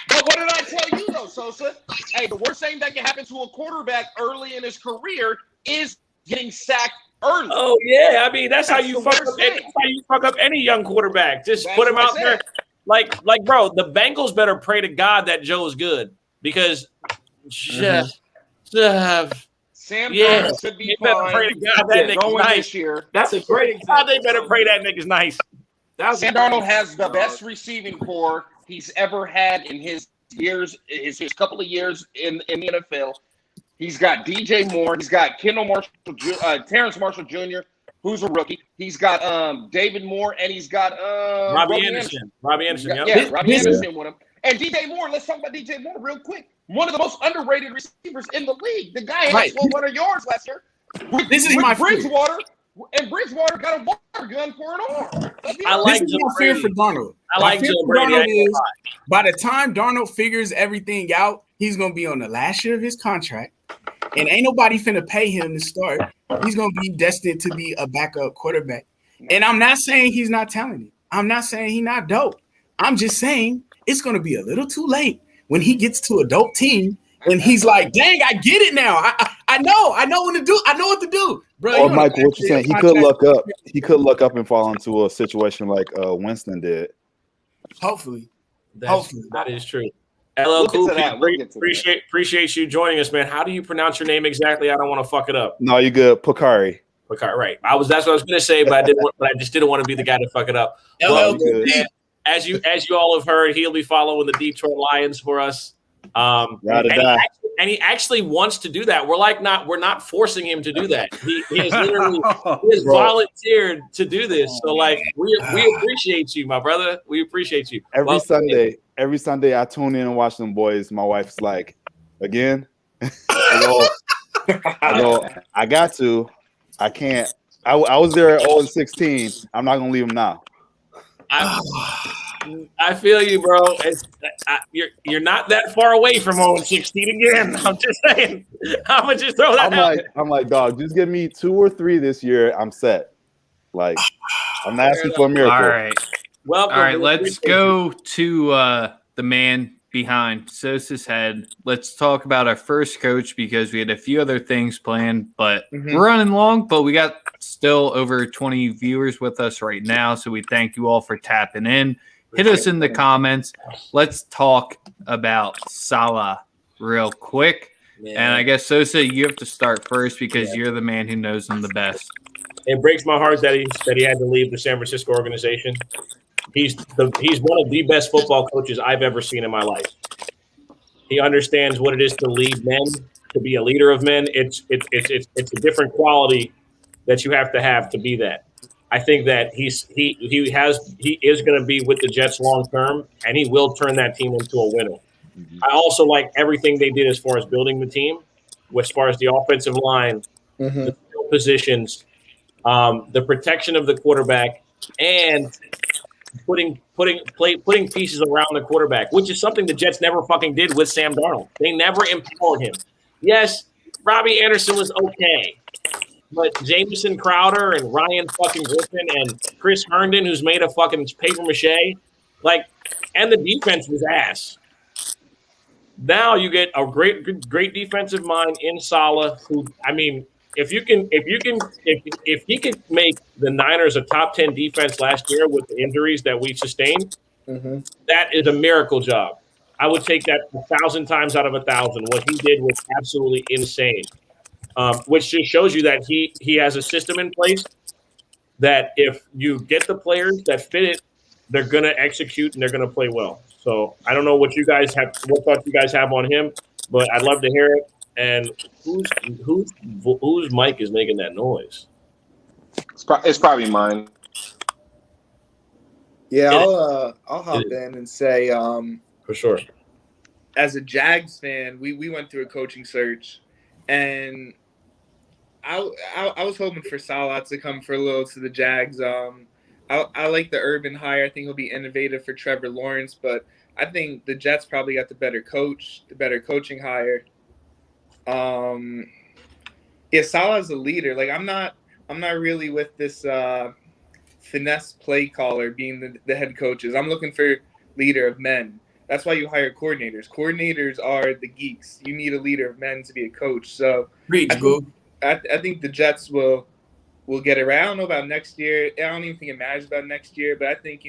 but what did I tell you though, Sosa? Hey, the worst thing that can happen to a quarterback early in his career is getting sacked early. Oh yeah, I mean that's how you the fuck up. worst thing. That's how you fuck up any young quarterback. Just That's put him what I out there. said. Like, bro, the Bengals better pray to God that Joe's good because Sam Yeah. Darnold should be You better fine pray to God that nigga's going nice. this year. That's a great God, example. they better pray that nigga's nice. Sam Darnold has the best receiving core he's ever had in his years, his couple of years in the NFL. He's got DJ Moore. He's got Terrence Marshall Jr., who's a rookie. He's got David Moore, and he's got Robbie Anderson. Robbie Anderson. Yep. Yeah, Robbie Anderson with him. And DJ Moore, let's talk about DJ Moore real quick. One of the most underrated receivers in the league. The guy had 1,200 yards last year. This is my fear. Bridgewater, and Bridgewater got a water gun for an arm. I like This is Joe my fear Brady. for Darnold. I My like fear Joe for Brady. Darnold is by the time Darnold figures everything out, he's gonna be on the last year of his contract, and ain't nobody finna pay him to start. He's gonna be destined to be a backup quarterback. And I'm not saying he's not talented. I'm not saying he's not dope. I'm just saying it's gonna be a little too late when he gets to a dope team and he's like, "Dang, I get it now. I know what to do. I know what to do, bro." Or Michael, what you're saying? He could luck up. He could luck up and fall into a situation like Winston did. Hopefully. That is true. LL Cool P, appreciate you joining us, man. How do you pronounce your name exactly? I don't want to fuck it up. No, you're good. Pocari. Pocari, right? That's what I was going to say, but I just didn't want to be the guy to fuck it up. LL Cool But, P. as you all have heard, he'll be following the Detroit Lions for us. Ride or die. And he actually wants to do that. We're not forcing him to do that. He has literally volunteered to do this. So we appreciate you, my brother. We appreciate you. Every Sunday I tune in and watch them boys. My wife's like, again? I go, I got to. I can't. I was there at 0-16. I'm not gonna leave them now. I feel you, bro. You're not that far away from 0-16 again. I'm just saying. I'm gonna just throw that out. I'm like, dog, just give me 2 or 3 this year. I'm set. Like, I'm not asking for a miracle. All right. Welcome. All right, let's go to the man behind Sosa's head. Let's talk about our first coach because we had a few other things planned, but we're running long, but we got still over 20 viewers with us right now, so we thank you all for tapping in. Hit us in the comments. Let's talk about Saleh real quick. Man. And I guess, Sosa, you have to start first because you're the man who knows him the best. It breaks my heart that he had to leave the San Francisco organization. He's one of the best football coaches I've ever seen in my life. He understands what it is to lead men, to be a leader of men. It's a different quality that you have to be that. I think that he is going to be with the Jets long term, and he will turn that team into a winner. I also like everything they did as far as building the team, as far as the offensive line, the skill positions, the protection of the quarterback, and putting pieces around the quarterback, which is something the Jets never fucking did with Sam Darnold. They never empowered him. Yes, Robbie Anderson was okay, but Jamison Crowder and Ryan fucking Griffin and Chris Herndon, who's made of fucking paper mache, and the defense was ass. Now you get a great defensive mind in Saleh, who, I mean, if he could make the Niners a top 10 defense last year with the injuries that we sustained, that is a miracle job. I would take that 1,000 times out of 1,000. What he did was absolutely insane, which just shows you that he has a system in place that if you get the players that fit it, they're going to execute and they're going to play well. So I don't know what thoughts you guys have on him, but I'd love to hear it. And whose mic is making that noise? It's probably mine. Yeah, I'll hop in and say, for sure. As a Jags fan, we went through a coaching search, and I was hoping for Saleh to come for a little to the Jags. I like the Urban hire. I think he'll be innovative for Trevor Lawrence, but I think the Jets probably got the better coaching hire. Saleh is a leader. Like I'm not really with this finesse play caller being the head coaches. I'm looking for leader of men. That's why you hire coordinators. Coordinators are the geeks. You need a leader of men to be a coach. So I think the Jets will get it right. I don't know about next year. I don't even think it matters about next year, but I think,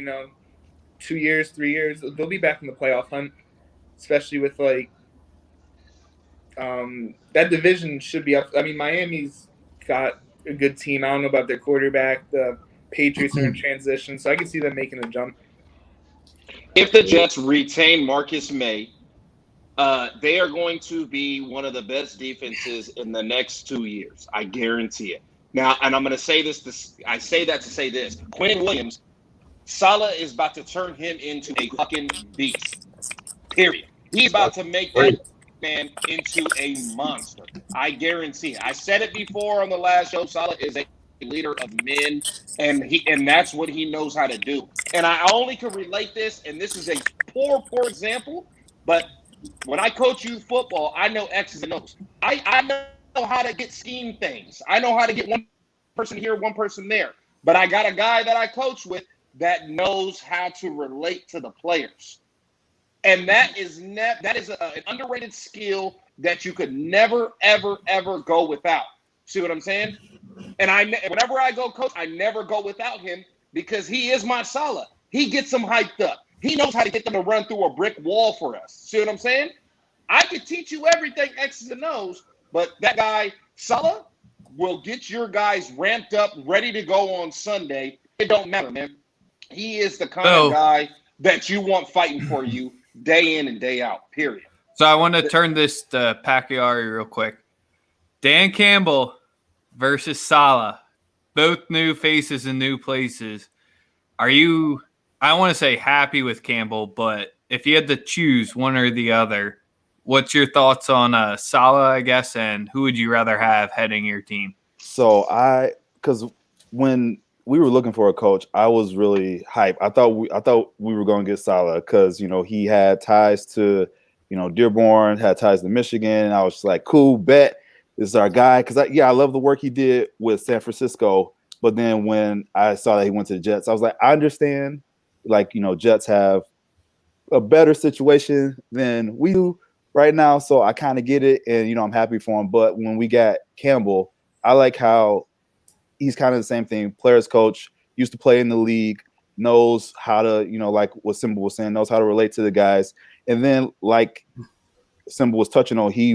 2 years, 3 years, they'll be back in the playoff hunt, especially with that division should be up. I mean, Miami's got a good team. I don't know about their quarterback. The Patriots are in transition, so I can see them making a jump. If the Jets retain Marcus May, they are going to be one of the best defenses in the next 2 years. I guarantee it. Now, and I'm going to say this. I say that to say this. Quinn Williams, Saleh is about to turn him into a fucking beast. Period. He's about to make that man into a monster. I guarantee it. I said it before on the last show. Saleh is a leader of men, and that's what he knows how to do. And I only can relate this, and this is a poor example, but when I coach youth football, I know X's and O's. I know how to get scheme things. I know how to get one person here, one person there. But I got a guy that I coach with that knows how to relate to the players. And that is an underrated skill that you could never, ever, ever go without. See what I'm saying? And whenever I go coach, I never go without him because he is my Saleh. He gets them hyped up. He knows how to get them to run through a brick wall for us. See what I'm saying? I could teach you everything X's and O's, but that guy, Saleh, will get your guys ramped up, ready to go on Sunday. It don't matter, man. He is the kind of guy that you want fighting for you day in and day out, period. So I want to turn this to Pacquiao real quick. Dan Campbell versus Salah, both new faces in new places. Are you, I don't want to say happy with Campbell, but if you had to choose one or the other, what's your thoughts on Salah, I guess, and who would you rather have heading your team? So because when we were looking for a coach, I was really hyped. I thought we were going to get Salah because, you know, he had ties to, you know, Dearborn, had ties to Michigan. And I was just like, cool, bet this is our guy. Because I love the work he did with San Francisco. But then when I saw that he went to the Jets, I was like, I understand, like, you know, Jets have a better situation than we do right now. So I kind of get it. And, you know, I'm happy for him. But when we got Campbell, I like how he's kind of the same thing. Players coach, used to play in the league, knows how to, you know, like what Simba was saying, knows how to relate to the guys. And then, like Simba was touching on, he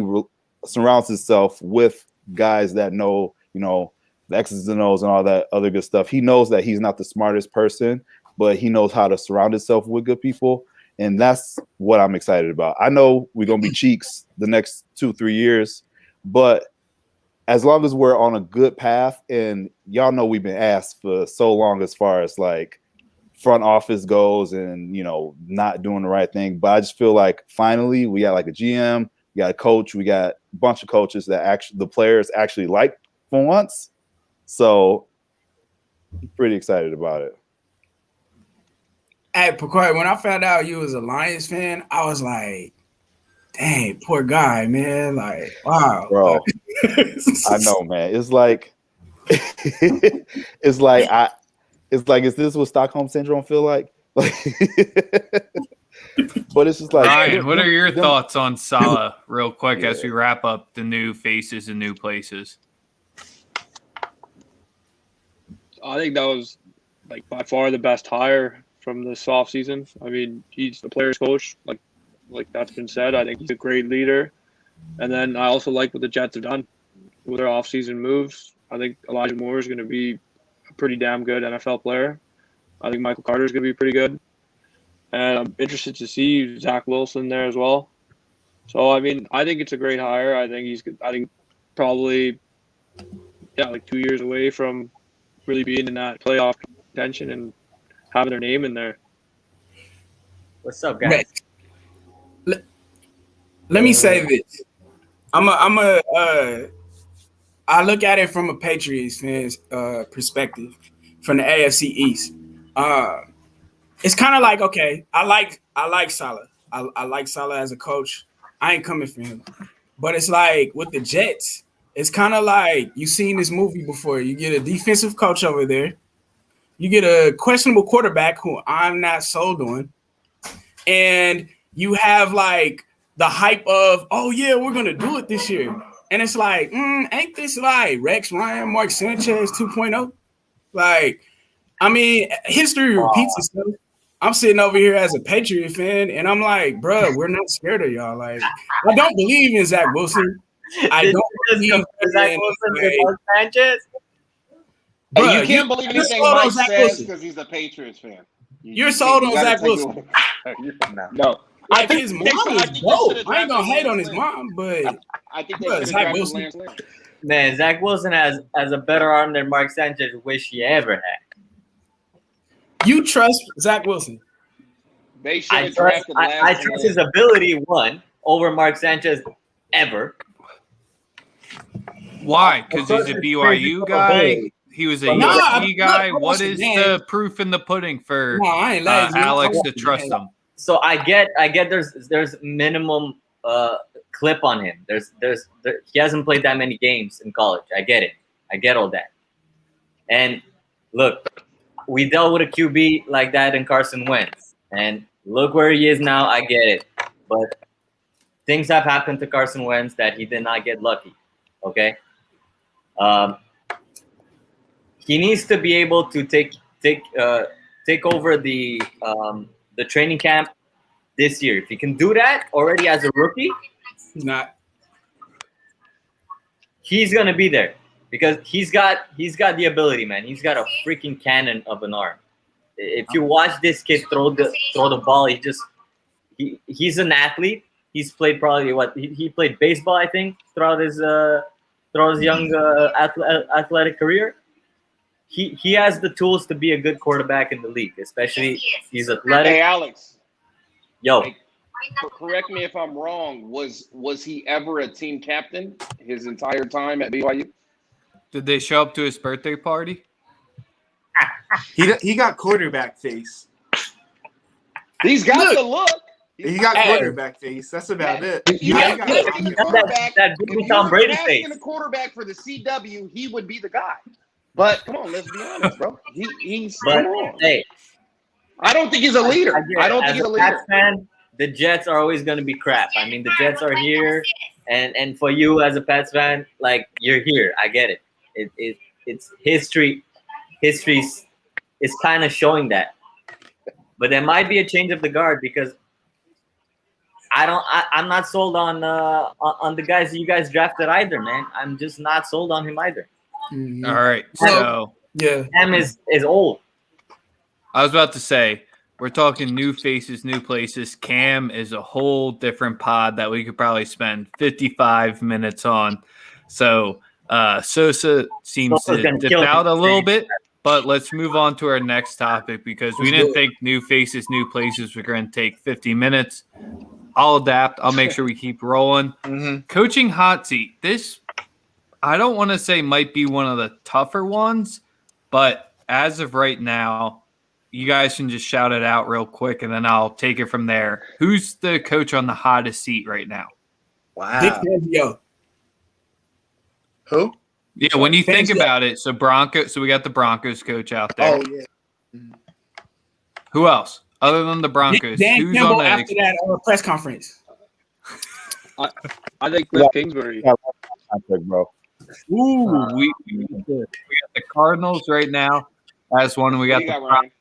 surrounds himself with guys that know, you know, the X's and O's and all that other good stuff. He knows that he's not the smartest person, but he knows how to surround himself with good people. And that's what I'm excited about. I know we're going to be cheeks the next 2-3 years, but as long as we're on a good path, and y'all know we've been asked for so long as far as like front office goes and, you know, not doing the right thing. But I just feel like finally we got like a GM, we got a coach, we got a bunch of coaches that actually the players actually like for once. So pretty excited about it. Hey, Picard, when I found out you was a Lions fan, I was like, dang, poor guy, man. Like, wow. Bro, I know, man. It's like is this what Stockholm Syndrome feel like? Like but it's just like, Ryan, what are your thoughts on Salah real quick as we wrap up the new faces and new places? I think that was like by far the best hire from this offseason. I mean, he's the players coach, like that's been said. I think he's a great leader. And then I also like what the Jets have done with their offseason moves. I think Elijah Moore is going to be a pretty damn good NFL player. I think Michael Carter is going to be pretty good. And I'm interested to see Zach Wilson there as well. So, I mean, I think it's a great hire. I think probably, like 2 years away from really being in that playoff contention and having their name in there. What's up, guys? Let me say this. I look at it from a Patriots fan's perspective, from the AFC East. It's kind of like, okay, I like Salah. I like Salah as a coach. I ain't coming for him. But it's like with the Jets, it's kind of like you've seen this movie before. You get a defensive coach over there. You get a questionable quarterback who I'm not sold on. And you have like the hype of, oh, yeah, we're going to do it this year. And it's like, ain't this like Rex Ryan, Mark Sanchez 2.0? Like, I mean, history repeats itself. I'm sitting over here as a Patriot fan, and I'm like, bro, we're not scared of y'all. Like, I don't believe in Zach Wilson. I don't believe in Zach Wilson and Mark Sanchez. Hey, you can't believe anything Mike says because he's a Patriots fan. You're sold on Zach Wilson. No. Like his mom is dope. I ain't gonna hate on his mom, but I think Zach Wilson. Man, Zach Wilson has a better arm than Mark Sanchez wish he ever had. You trust Zach Wilson? They should I trust his ability over Mark Sanchez ever. Why? Because he's a BYU guy. He was a USC guy. What is the proof in the pudding for Alex to trust him? So I get there's minimum clip on him. He hasn't played that many games in college. I get it. I get all that. And look, we dealt with a QB like that in Carson Wentz. And look where he is now. I get it. But things have happened to Carson Wentz that he did not get lucky. Okay? He needs to be able to take over the training camp this year. If he can do that already as a rookie, he's not. He's gonna be there because he's got the ability, man. He's got a freaking cannon of an arm. If you watch this kid throw the ball, he's an athlete. He's played probably he played baseball, I think, throughout his young athletic career. He has the tools to be a good quarterback in the league, especially he's athletic. Hey, Alex. Yo, Hey, correct me if I'm wrong. Was he ever a team captain his entire time at BYU? Did they show up to his birthday party? He got quarterback face. He's got the look. He got quarterback face. That's about it. If you Yeah, ask yeah, him yeah, a quarterback, that if Jimmy you Tom were Brady asking face. a quarterback for the CW, he would be the guy. But come on, let's be honest, bro. He's But come on. hey, I don't think he's a leader. I don't think he's a leader. Pats fan, the Jets are always going to be crap. I mean, the Jets are here, and for you as a Pats fan, like, you're here. I get it. It's history. History's is kind of showing that. But there might be a change of the guard because I'm not sold on the guys you guys drafted either, man. I'm just not sold on him either. Mhm. All right. So Yeah. Cam is old. I was about to say, we're talking new faces, new places. Cam is a whole different pod that we could probably spend 55 minutes on. So Sosa seems Sosa's to gonna dip kill out a me. little bit, but let's move on to our next topic because we Let's didn't do it. think new faces, new places were going to take 50 minutes. I'll adapt. I'll make sure we keep rolling. Mhm. Coaching hot seat. This, I don't want to say might be one of the tougher ones, but as of right now, you guys can just shout it out real quick, and then I'll take it from there. Who's the coach on the hottest seat right now? Dick Wow. Fangio. Who? Yeah, when you think Fangio. about it, so we got the Broncos coach out there. Oh yeah. Who else other than the Broncos? Dan Who's Campbell on the after that press conference. I think Cliff Kingsbury. Contract, bro. Ooh, we got the Cardinals right now. That's one. We What got do you the got, Ryan?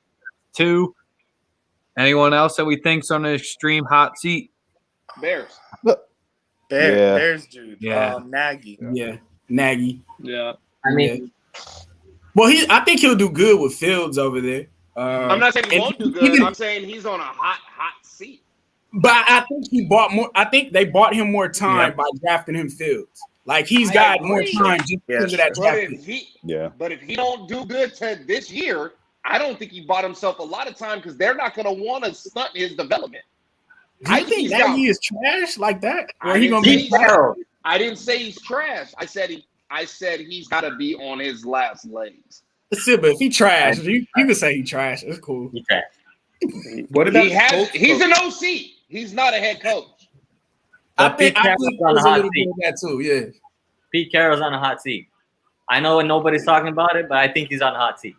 two. Anyone else that we think's on an extreme hot seat? Bears. Yeah. There's Jude. Yeah. Nagy. Yeah. Nagy. Yeah. I mean, Well, I think he'll do good with Fields over there. I'm not saying he and won't do good. even- I'm saying he's on a hot seat. But I think he bought more. I think they bought him more time by drafting him Fields. Like he's I got more agree. time just because of that But draft. if he don't do good to this year, I don't think he bought himself a lot of time because they're not going to want to stunt his development. Do you I think think he's got- Nagy is trash like that? Or I he didn't gonna say be he's trash? trash. I didn't say he's trash. I said he's got to be on his last legs. Still, but if he trash, you can say he trash. It's cool. he trash. What about He's an OC. He's not a head coach. I But think Pete Carroll's on there's the a hot little seat. bit of that too. Yeah. Pete Carroll's on a hot seat. I know nobody's talking about it, but I think he's on a hot seat.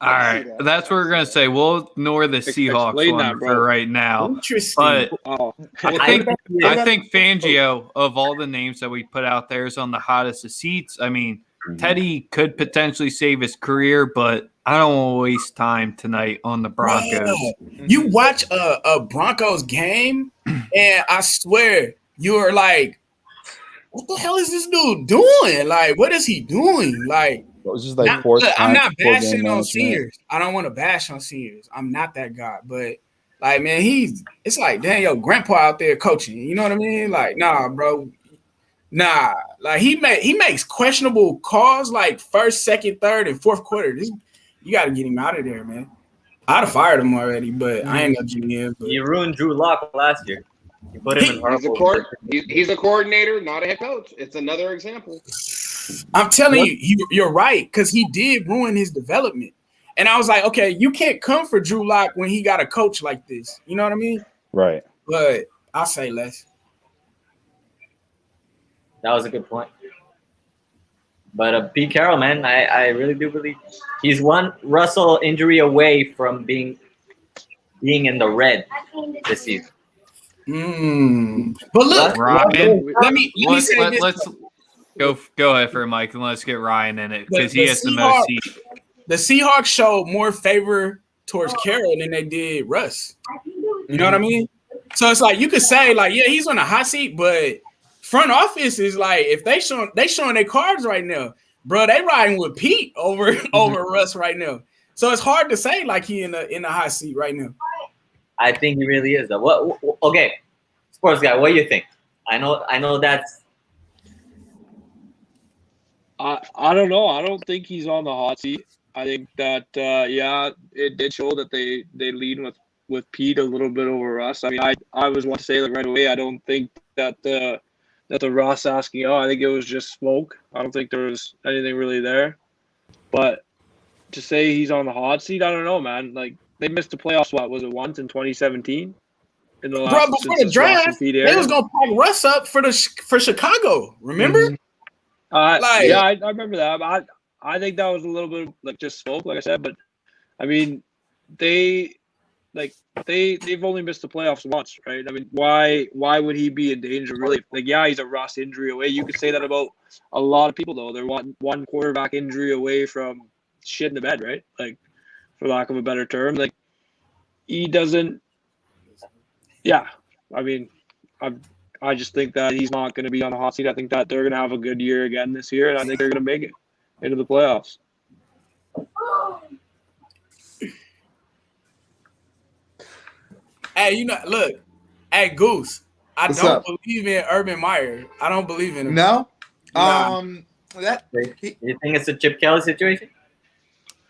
All right, that's what we're gonna say. We'll ignore the Seahawks Explain one that, bro. for right now. Interesting. But Oh, I think Fangio, of all the names that we put out there, is on the hottest of seats. I mean, Teddy could potentially save his career, but I don't want to waste time tonight on the Broncos. Bruh, you watch a Broncos game, and I swear you're like, what the hell is this dude doing? Like, what is he doing? Like, It was just like fourth look, I'm time not full game bashing on management. seniors. I don't want to bash on seniors. I'm not that guy. But like, man, it's like, damn, yo, grandpa out there coaching. You know what I mean? Like, nah, bro. Nah. Like he makes questionable calls like first, second, third, and fourth quarter. You gotta get him out of there, man. I'd have fired him already, but I ain't no GM. But You ruined Drew Lock last year. You put him in horrible. He's a coordinator, not a head coach. It's another example. I'm telling you, you're right, because he did ruin his development. And I was like, okay, you can't come for Drew Lock when he got a coach like this. You know what I mean? Right. But I'll say less. That was a good point. But Pete Carroll, man, I really do believe he's one Russell injury away from being in the red this season. But look, Ryan, let me say this. let's go ahead for Mike and let's get Ryan in it because The he has the most heat. The Seahawks showed more favor towards Carroll than they did Russ. You know what I mean? So it's like you could say, like, yeah, he's on a hot seat, but front office is like, if they showing their cards right now, bro, they riding with Pete over Russ right now. So it's hard to say like he in a hot seat right now. I think he really is though. Okay, sports guy, what do you think? I know that's. I don't know. I don't think he's on the hot seat. I think that it did show that they lead with Pete a little bit over Russ. I mean, I was want to say right away. I don't think that the Russ asking. I think it was just smoke. I don't think there was anything really there. But to say he's on the hot seat, I don't know, man. Like they missed the playoffs. What was it once in 2017? In the last before the draft, they was gonna pack Russ up for Chicago. Remember? I remember that. I think that was a little bit like just smoke, like I said. But I mean, they've only missed the playoffs once, right? I mean, why would he be in danger? Really? Like, yeah, he's a Russ injury away. You could say that about a lot of people, though. They're one quarterback injury away from shit in the bed, right? Like, for lack of a better term, like he doesn't. Yeah, I mean, I just think that he's not going to be on the hot seat. I think that they're going to have a good year again this year, and I think they're going to make it into the playoffs. Hey, look. Hey, Goose. I What's don't up? believe in Urban Meyer. I don't believe in him. No. Nah. You think it's a Chip Kelly situation?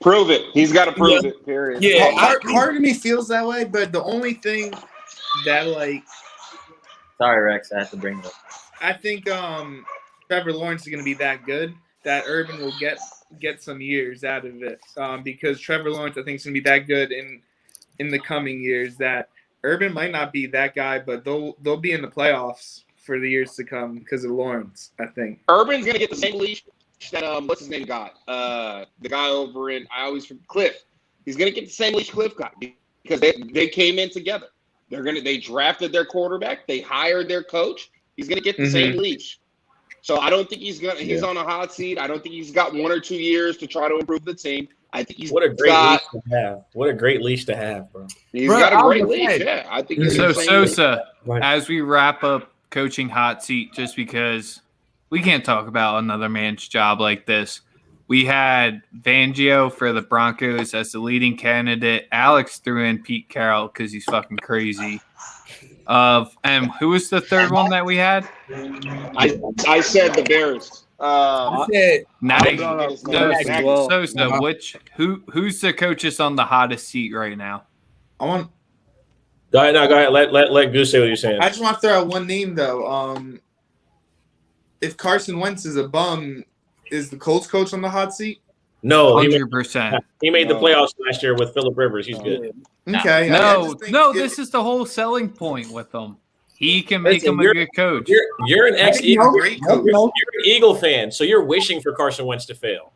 Prove it. He's got to prove it. Period. Yeah, Part of me feels that way, but the only thing that Sorry, Rex, I had to bring it up. I think Trevor Lawrence is going to be that good that Urban will get some years out of it because Trevor Lawrence I think is going to be that good in the coming years that Urban might not be that guy, but they'll be in the playoffs for the years to come because of Lawrence. I think Urban's going to get the same leash that what's his name got? The guy over in Cliff. He's going to get the same leash Cliff got because they came in together. They drafted their quarterback. They hired their coach. He's going to get the same leash. So I don't think he's on a hot seat. I don't think he's got 1 or 2 years to try to improve the team. I think he's What a great leash to have. What a great leash to have, bro. He's got a great leash. Yeah, I think. So Sosa, Right. as we wrap up coaching hot seat, just because we can't talk about another man's job like this. We had Fangio for the Broncos as the leading candidate. Alex threw in Pete Carroll because he's fucking crazy. And who was the third one that we had? I said the Bears. Nagy. well. Sosa, who's the coaches on the hottest seat right now? I want. Go ahead. Let Goose say what you're saying. I just want to throw out one name though. If Carson Wentz is a bum, is the Colts coach on the hot seat? No, 100%. he made the playoffs last year with Phillip Rivers. He's good. Okay. This is the whole selling point with him. He can make him a good coach. You're an ex-Eagle. Great coach. You're an Eagle fan, so you're wishing for Carson Wentz to fail.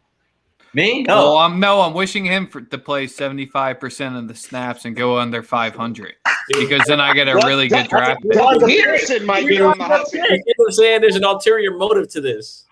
Me? No. I'm wishing him to play 75% of the snaps and go under 500 because then I get a really good draft pick. Doug Peterson might be on the hot seat. You know what I'm saying? There's an ulterior motive to this.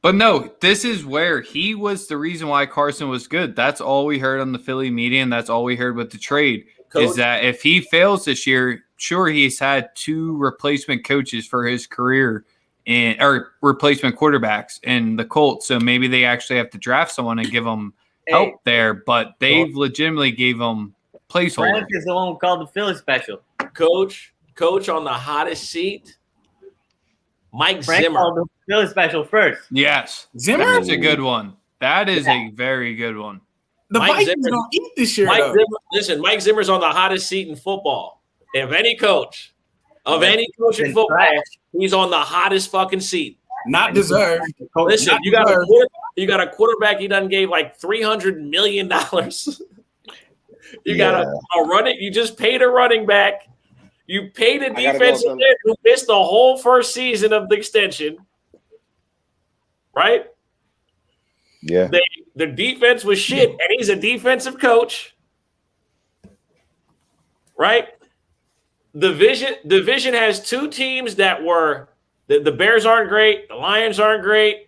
But no, this is where he was the reason why Carson was good. That's all we heard on the Philly media, and that's all we heard with the trade is that if he fails this year, sure, he's had 2 replacement coaches for his career or replacement quarterbacks in the Colts. So maybe they actually have to draft someone and give them help there, but they've legitimately gave them placeholders. Frank is the one who called the Philly special. Coach on the hottest seat, Mike Frank Zimmer. called the Philly special first. Yes. Zimmer? That's a good one. That is a very good one. The Mike Vikings Zimmer- don't eat this year, Mike though. Zimmer, listen, Mike Zimmer's on the hottest seat in football. If any coach in football, he's on the hottest fucking seat. Not deserved. Listen, Not you got deserved. a quarterback he done gave like $300 million. You got a running. You just paid a running back. You paid a I gotta defensive go, end who missed the whole first season of the extension. Right? Yeah. The defense was shit, and he's a defensive coach. Right? The division has 2 teams that were the Bears aren't great, the Lions aren't great.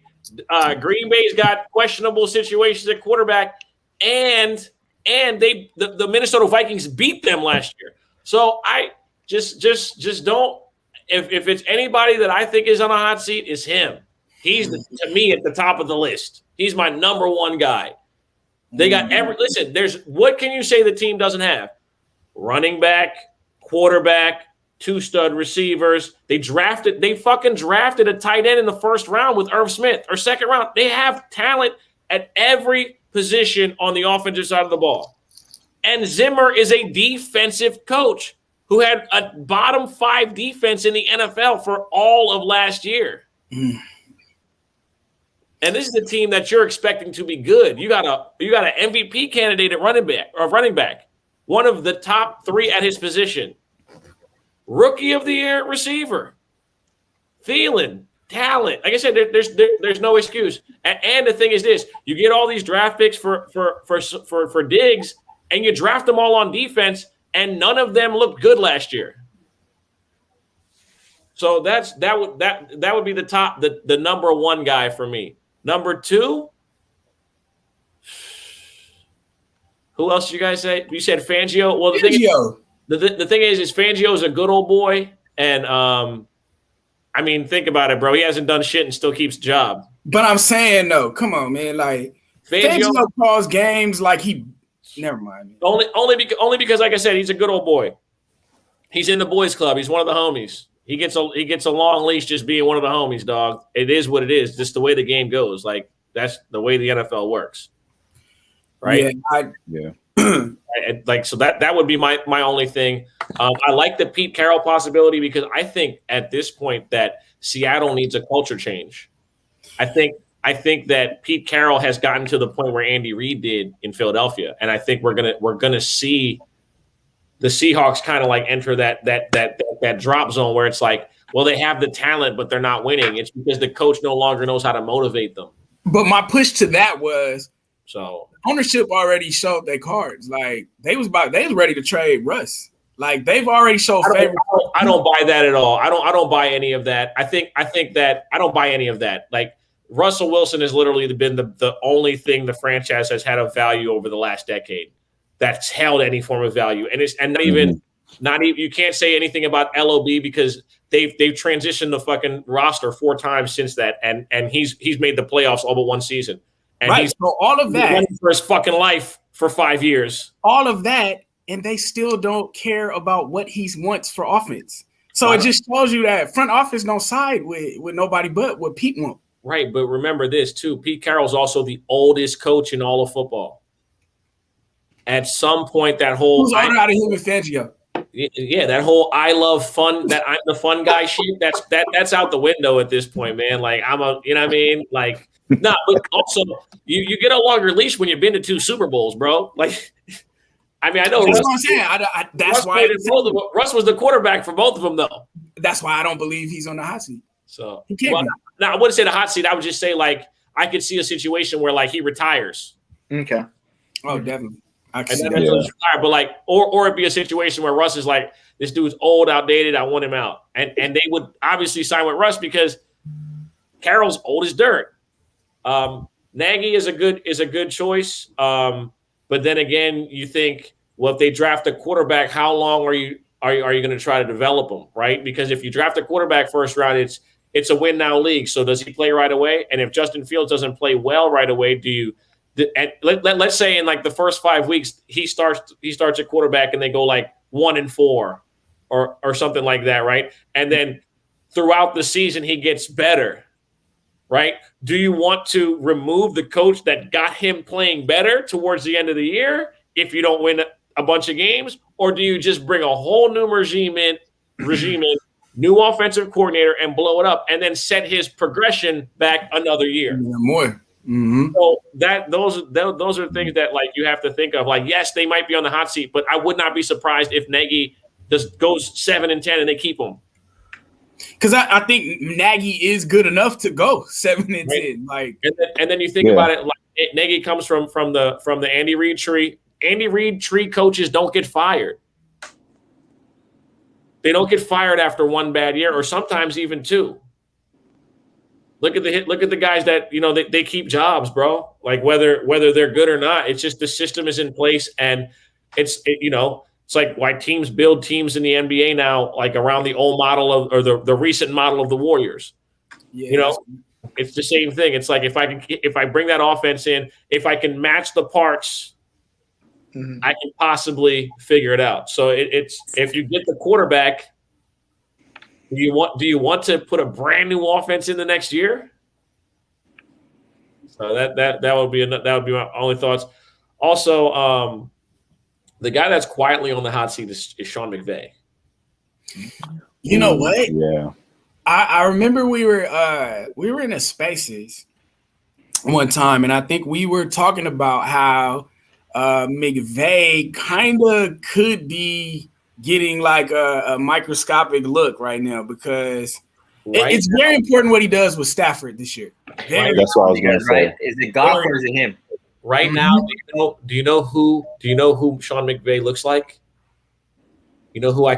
Green Bay's got questionable situations at quarterback, and the Minnesota Vikings beat them last year. So I just don't. If it's anybody that I think is on a hot seat, it's him. He's to me at the top of the list. He's my number 1 guy. They got what can you say the team doesn't have? Running back, quarterback, 2 stud receivers. They fucking drafted a tight end in the first round with Irv Smith, or second round. They have talent at every position on the offensive side of the ball. And Zimmer is a defensive coach who had a bottom 5 defense in the NFL for all of last year. And this is a team that you're expecting to be good. You got an MVP candidate at running back, one of the top 3 at his position. Rookie of the year receiver. Thielen, talent. Like I said, there's no excuse. And the thing is this: you get all these draft picks for Diggs, and you draft them all on defense, and none of them looked good last year. So that would be the number 1 guy for me. Number 2, who else did you guys say? You said Fangio. Well, the thing is Fangio is a good old boy, and I mean, think about it, bro. He hasn't done shit and still keeps a job. But I'm saying, no, come on, man. Like Fangio calls games like he. Never mind. Only because, like I said, he's a good old boy. He's in the boys' club. He's one of the homies. He gets a long leash just being one of the homies, dog. It is what it is. Just the way the game goes. Like, that's the way the NFL works, right? Yeah. Like, so that would be my only thing. I like the Pete Carroll possibility because I think at this point that Seattle needs a culture change. I think that Pete Carroll has gotten to the point where Andy Reid did in Philadelphia, and I think we're gonna see the Seahawks kind of like enter that drop zone where it's like, well, they have the talent, but they're not winning. It's because the coach no longer knows how to motivate them. But my push to that was so ownership already showed their cards. Like they was ready to trade Russ. Like they've already showed favor. I don't buy that at all. I don't buy any of that. I think that I don't buy any of that. Like Russell Wilson has literally been the only thing the franchise has had of value over the last decade that's held any form of value. And not even you can't say anything about LOB because they've transitioned the fucking roster 4 times since that, and he's made the playoffs all but 1 season. And right. He's so all of that for his fucking life for 5 years. All of that, and they still don't care about what he wants for offense. So it just shows you that front office don't side with nobody but what Pete wants. Right, but remember this too. Pete Carroll's also the oldest coach in all of football. At some point, that whole who's older out of him and Fangio? Yeah, that whole I love fun, that I'm the fun guy shit, that's out the window at this point, man. Like you know what I mean? Like, no, but also you get a longer leash when you've been to 2 Super Bowls, bro. Like, I mean, I know that's Russ, what I'm saying. That's why Russ was the quarterback for both of them, though. That's why I don't believe he's on the hot seat. So he can't. Now I wouldn't say the hot seat. I would just say like I could see a situation where like he retires. Okay. Oh, definitely. I can see that. Retire, but like, or it'd be a situation where Russ is like, this dude's old, outdated. I want him out, and they would obviously sign with Russ because Carroll's old as dirt. Nagy is a good choice. But then again, you think, well, if they draft a quarterback, how long are you going to try to develop them, right? Because if you draft a quarterback first round, it's a win now league. So does he play right away? And if Justin Fields doesn't play well right away, let's say in like the first 5 weeks he starts at quarterback and they go like 1-4 or something like that, right? And then throughout the season he gets better, right? Do you want to remove the coach that got him playing better towards the end of the year if you don't win a bunch of games, or do you just bring a whole new regime in, new offensive coordinator and blow it up and then set his progression back another year? Yeah, more. Mm-hmm. So those are things that like you have to think of. Like, yes, they might be on the hot seat, but I would not be surprised if Nagy just goes 7-10 and they keep him. Because I think Nagy is good enough to go 7-10. Right. Like, and then you think about it, like Nagy comes from the Andy Reid tree. Andy Reid tree coaches don't get fired. They don't get fired after 1 bad year, or sometimes even 2. Look at the guys that they keep jobs, bro. Like whether they're good or not, it's just the system is in place, and it's like why teams build teams in the NBA now, like around the old model or the recent model of the Warriors. Yeah, it's the same thing. It's like if I bring that offense in, if I can match the parts, I can possibly figure it out. So it's if you get the quarterback, Do you want to put a brand new offense in the next year? So that would be my only thoughts. Also, the guy that's quietly on the hot seat is Sean McVay. You know what? Yeah. I remember we were in a Spaces one time, and I think we were talking about how McVay kind of could be getting like a microscopic look right now because it's very important what he does with Stafford this year. That's what I was going to say. Right? Is it Goff or is it him? Right now, do you know who Sean McVay looks like? You know who I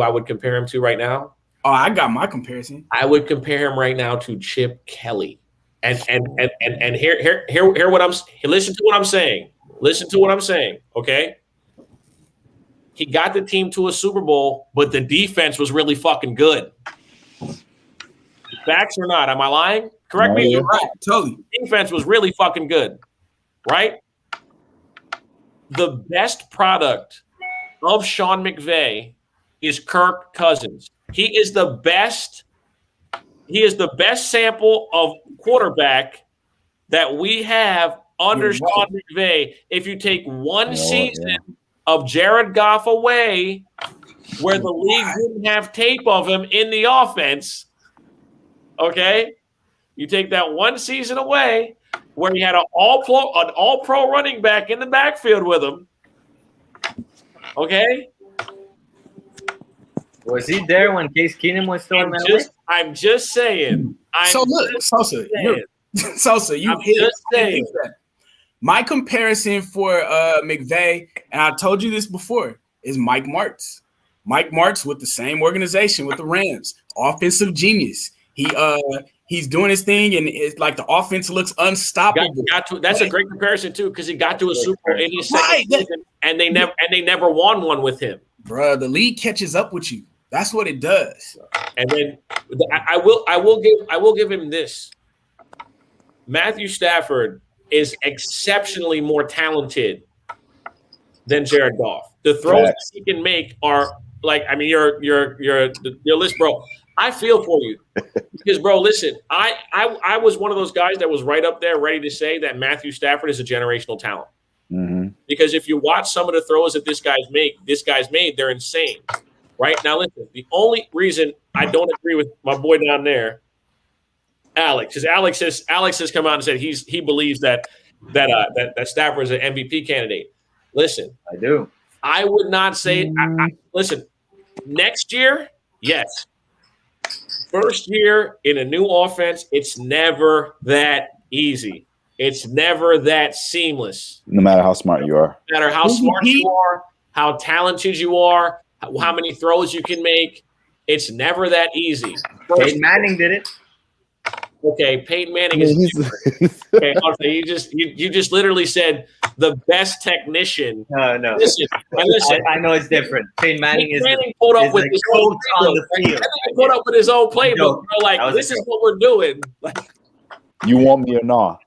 would compare him to right now? Oh, I got my comparison. I would compare him right now to Chip Kelly. And hear what listen to what I'm saying. Listen to what I'm saying, okay? He got the team to a Super Bowl, but the defense was really fucking good. Facts or not? Am I lying? Correct me if I'm wrong. Totally. Defense was really fucking good, right? The best product of Sean McVay is Kirk Cousins. He is the best sample of quarterback that we have under Sean McVay. If you take one season of Jared Goff away, where the league didn't have tape of him in the offense, okay? You take that one season away where he had an all-pro running back in the backfield with him, okay? Was he there when Case Keenum was still in LA? I'm just saying. Sosa, you hit that. My comparison for McVay, and I told you this before, is Mike Martz. Mike Martz with the same organization with the Rams, offensive genius. He's doing his thing, and it's like the offense looks unstoppable. That's a great comparison too, because he got to a Super Bowl in his second season, and they never won one with him. Bruh, the league catches up with you. That's what it does. And then I will give him this. Matthew Stafford is exceptionally more talented than Jared Goff. The throws that he can make are like, I mean, your list, bro. I feel for you because, bro, listen, I was one of those guys that was right up there ready to say that Matthew Stafford is a generational talent. Mm-hmm. Because if you watch some of the throws that this guy's made, they're insane. Right now, listen. The only reason I don't agree with my boy down there, Alex, because Alex has come out and said he believes that Stafford is an MVP candidate. Listen, I do. I would not say. Listen, next year, yes. First year in a new offense, it's never that easy. It's never that seamless. No matter how smart you are. No matter how smart you are, how talented you are, how many throws you can make, it's never that easy. Peyton Manning did it. Okay, Peyton Manning is different. Okay, you just literally said the best technician. No. Listen. I know it's different. Peyton Manning pulled up with his own on the field. He pulled up with his own playbook. Bro, like, this is what we're doing. Like, you want me or not?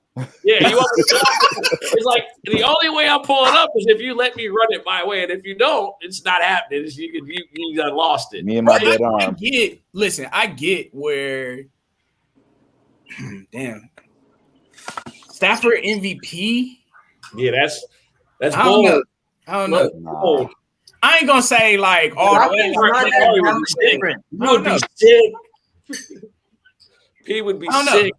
Yeah, you want me to it's like the only way I'm pulling up is if you let me run it my way, and if you don't, it's not happening. It's, you done lost it. Me and my dead arm. I get where. Damn. Stafford MVP? Yeah, that's I bold. don't know. Bold. I ain't gonna say like all the way. You would be sick. He would be sick.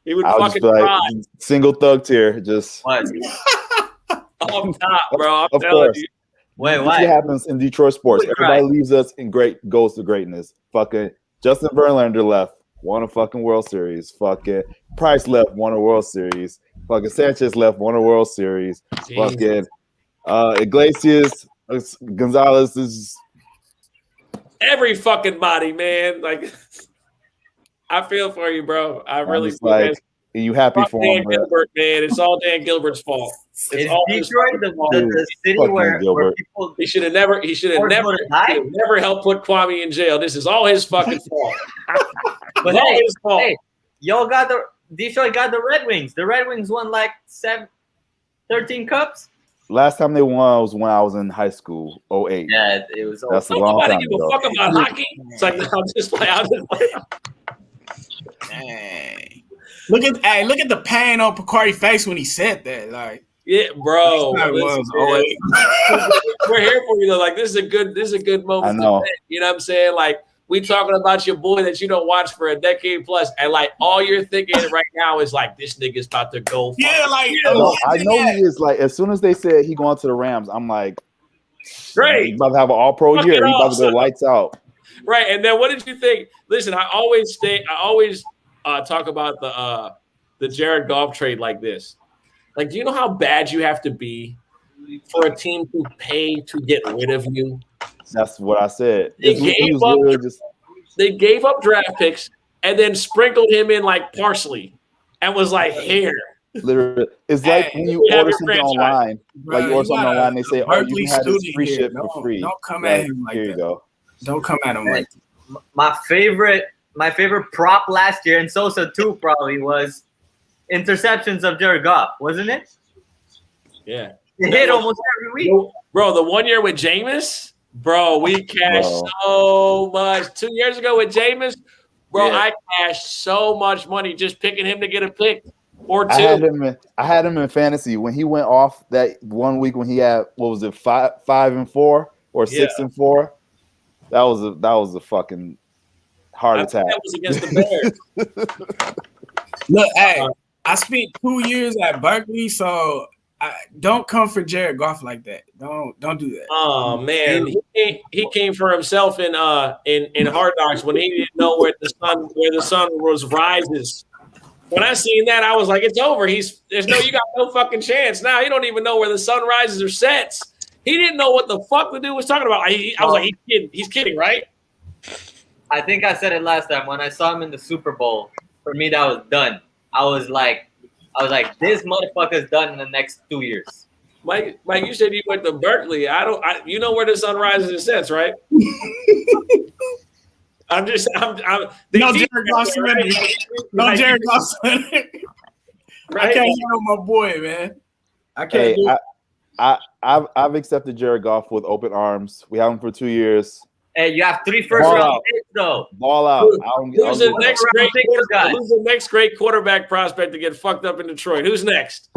He would fucking cry. Single thug tier, just what? Up top, bro. I'm telling course. you. Wait, what why? happens in Detroit sports? Everybody leaves us and goes to greatness. Fucking Justin Verlander left. Won a fucking World Series. Fucking Price left. Won a World Series. Fucking Sanchez left. Won a World Series. Jesus. Fucking Iglesias, Gonzalez is every fucking body, man. Like, I feel for you, bro. I really feel. Like, are you happy for Dan him? Gilbert, man. It's all Dan Gilbert's fault. It's all Detroit, the city where people. He should have never helped put Kwame in jail. This is all his fucking fault. But hey, y'all Detroit got the Red Wings. The Red Wings won like 13 cups. Last time they won was when I was in high school, 08. Yeah, it was. That's a Don't long nobody time give a ago. fuck about hockey. It's like I'll just play. Dang. Look at the pain on Picard's face when he said that. Like, Yeah, bro. that listen, was 08. we're here for you though. Like this is a good moment. I know. To you know what I'm saying? Like we talking about your boy that you don't watch for a decade plus, and like all you're thinking right now is like this nigga's about to go. Yeah, like No, I know he is. Like as soon as they said he going to the Rams, I'm like, Great. He's about to have an All-Pro Fuck year. it He's about to go awesome. lights out. Right, and then what did you think? Listen, I always talk about the Jared Goff trade like this. Like, do you know how bad you have to be for a team to pay to get rid of you? That's what I said. They He was gave up- literally just They gave up draft picks and then sprinkled him in like parsley and was like, here. literally. It's like when you we have order your something franchise. online. Like you order something got a online, they say, "Oh, you Berkeley can have this student free here. ship for Don't- free." don't come at him like here that. you go. Don't come at him like that. My favorite prop last year, and Sosa too, probably was interceptions of Jared Goff, wasn't it? Yeah. It hit almost every week. Bro, the 1 year with Jameis, bro, we cashed Bro. so much. 2 years ago with Jameis, bro, Yeah. I cashed so much money just picking him to get a pick or two. I had him in fantasy when he went off that 1 week when he had what was it 5-4 or 6-4. That was a fucking heart I attack. think that was against the Bears. Look, hey, I spent 2 years at Berkeley, so don't come for Jared Goff like that. Don't do that. Oh man, he came for himself in Hard Knocks when he didn't know where the sun was rises. When I seen that, I was like, it's over. You got no fucking chance now. You don't even know where the sun rises or sets. He didn't know what the fuck the dude was talking about. I was like, he's kidding, right? I think I said it last time when I saw him in the Super Bowl. For me, that was done. I was like, this motherfucker's done in the next 2 years. Mike, you said you went to Berkeley. You know where the sun rises and sets, right? I'm No Jared Goff surrender. No Jared Goff surrender. Right? I can't handle my boy, man. I can't Hey, do it. I've accepted Jared Goff with open arms. We have him for 2 years. Hey, you have 3 first Ball round out. picks though. Ball out. Who's the guy? next great quarterback prospect to get fucked up in Detroit? Who's next?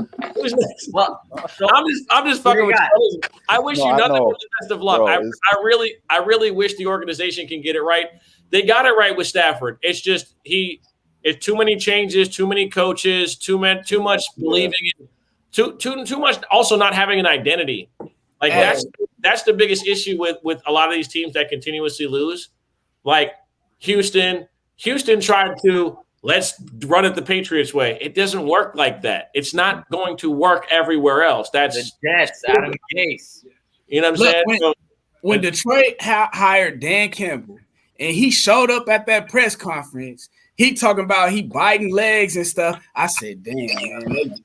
Well, so I'm just fucking with you. I wish No, you I nothing know. but the best of luck. Bro, I really wish the organization can get it right. They got it right with Stafford. It's just it's too many changes, too many coaches, too much believing in, too much also not having an identity. Like that's the biggest issue with a lot of these teams that continuously lose. Like Houston tried to let's run it the Patriots way. It doesn't work like that. It's not going to work everywhere else. That's the Jets, Adam Gase. You know what I'm saying? When Detroit hired Dan Campbell and he showed up at that press conference, he talking about he biting legs and stuff. I said, damn, man.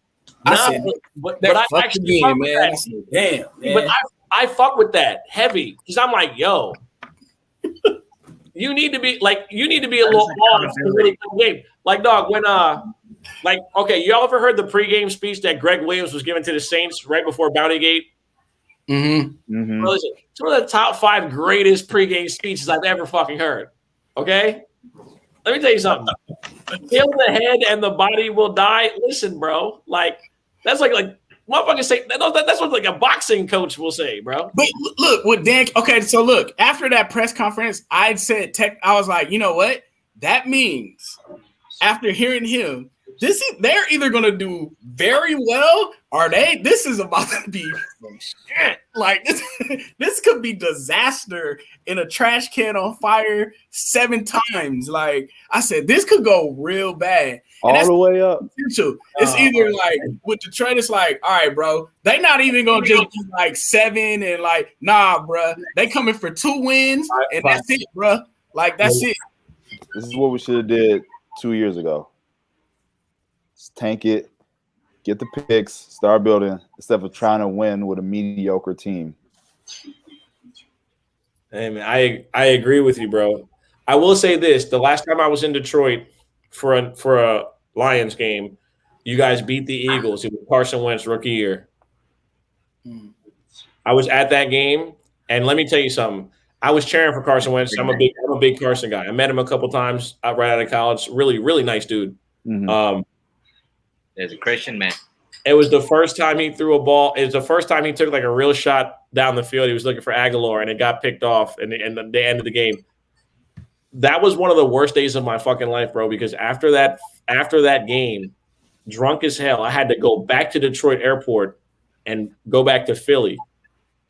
But I actually fuck with that. I said, damn, man. But I fuck with that heavy because I'm like, yo, you need to be a little off to really play the game. Like, dog, when y'all ever heard the pregame speech that Greg Williams was giving to the Saints right before Bountygate? Mm-hmm. Well, listen, it's one of the top 5 greatest pregame speeches I've ever fucking heard. Okay? Let me tell you something. Kill the head and the body will die. Listen, bro. Like, that's like motherfuckers say that's what like a boxing coach will say, bro. But look, with Dan, okay, so look, after that press conference, I was like, you know what? That means after hearing him, they're either gonna do very well or this is about to be some shit. Like this could be disaster in a trash can on fire 7 times. Like I said, this could go real bad. All the way up. Potential. It's either like with Detroit, it's like, all right, bro, they not even gonna just be like 7 and like, nah, bro. They coming for 2 wins and that's it, bro. Like that's it. This is what we should have did 2 years ago. Just tank it, get the picks, start building instead of trying to win with a mediocre team. Hey man, I agree with you, bro. I will say this: the last time I was in Detroit for a Lions game, you guys beat the Eagles. It was Carson Wentz rookie year. Mm. I was at that game, and let me tell you something. I was cheering for Carson Wentz. I'm a big Carson guy. I met him a couple times right out of college. Really, really nice dude. Mhm. There's a Christian man. It was the first time he threw a ball. It was the first time he took like a real shot down the field. He was looking for Aguilar, and it got picked off. And the end of the game, that was one of the worst days of my fucking life, bro. Because after that game, drunk as hell, I had to go back to Detroit Airport and go back to Philly.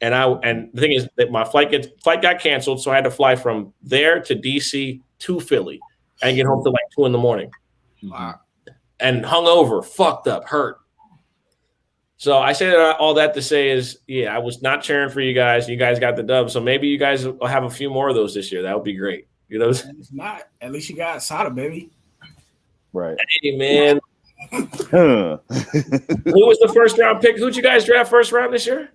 And the thing is that my flight got canceled, so I had to fly from there to DC to Philly and get home till like 2 a.m. Wow. And hungover, fucked up, hurt. So I say all that to say is, yeah, I was not cheering for you guys. You guys got the dub, so maybe you guys will have a few more of those this year. That would be great. You know, If not, at least you got Sada, baby. Right. hey man, Huh. who was the first round pick? Who'd you guys draft first round this year?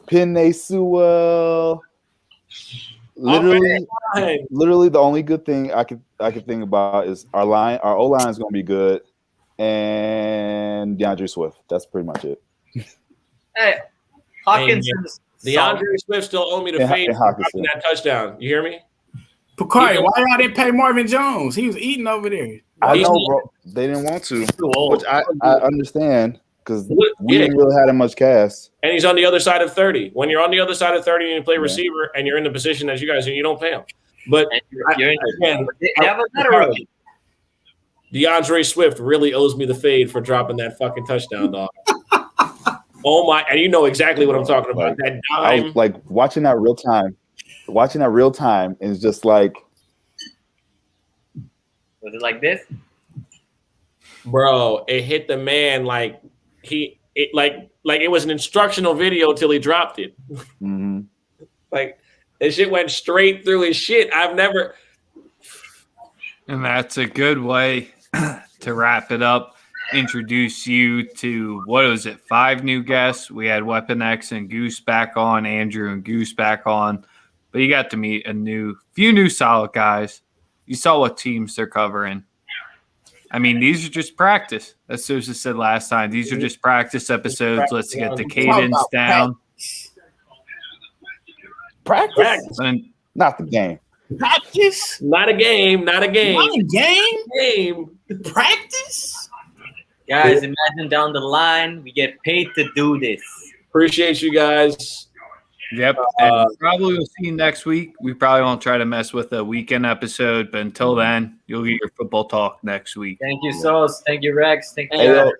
Penny Sewell. Literally, the only good thing I could think about is our O line is going to be good, and DeAndre Swift. That's pretty much it. Hey, Hawkinson's DeAndre Swift still owe me the fade for dropping that touchdound. You hear me? Picari, why y'all didn't pay Marvin Jones? He was eating over there. I know, bro. They didn't want to, which I understand because we Yeah. didn't really have that much cast. And he's on the other side of 30. When you're on the other side of 30 and you play receiver and you're in the position as you guys, and you don't pay him. But you're in again, they have a better rookie. DeAndre Swift really owes me the fade for dropping that fucking touchdown, dog. Oh my! And you know exactly what I'm talking about. That I dime, was like watching that real time. Watching that real time is just like, Was it like this? bro. It hit the man like it was an instructional video till he dropped it. mhm. Like that shit went straight through his shit. I've never. And that's a good way to wrap it up. Introduce you to, what was it, 5 new guests. We had Weapon X and Goose back on, Andrew and Goose back on. But you got to meet a few new solid guys. You saw what teams they're covering. I mean, these are just practice. As Sosa said last time, these are just practice episodes. Let's get the cadence down. Practice, And not the game. Practice? Not a game. Not a game. Not a game? Game. Practice? Guys, imagine down the line, we get paid to do this. Appreciate you guys. Yep. And probably we'll see you next week. We probably won't try to mess with a weekend episode, but until then, you'll get your football talk next week. Thank you, Sos. Thank you, Rex. Thank you. Hey, yo,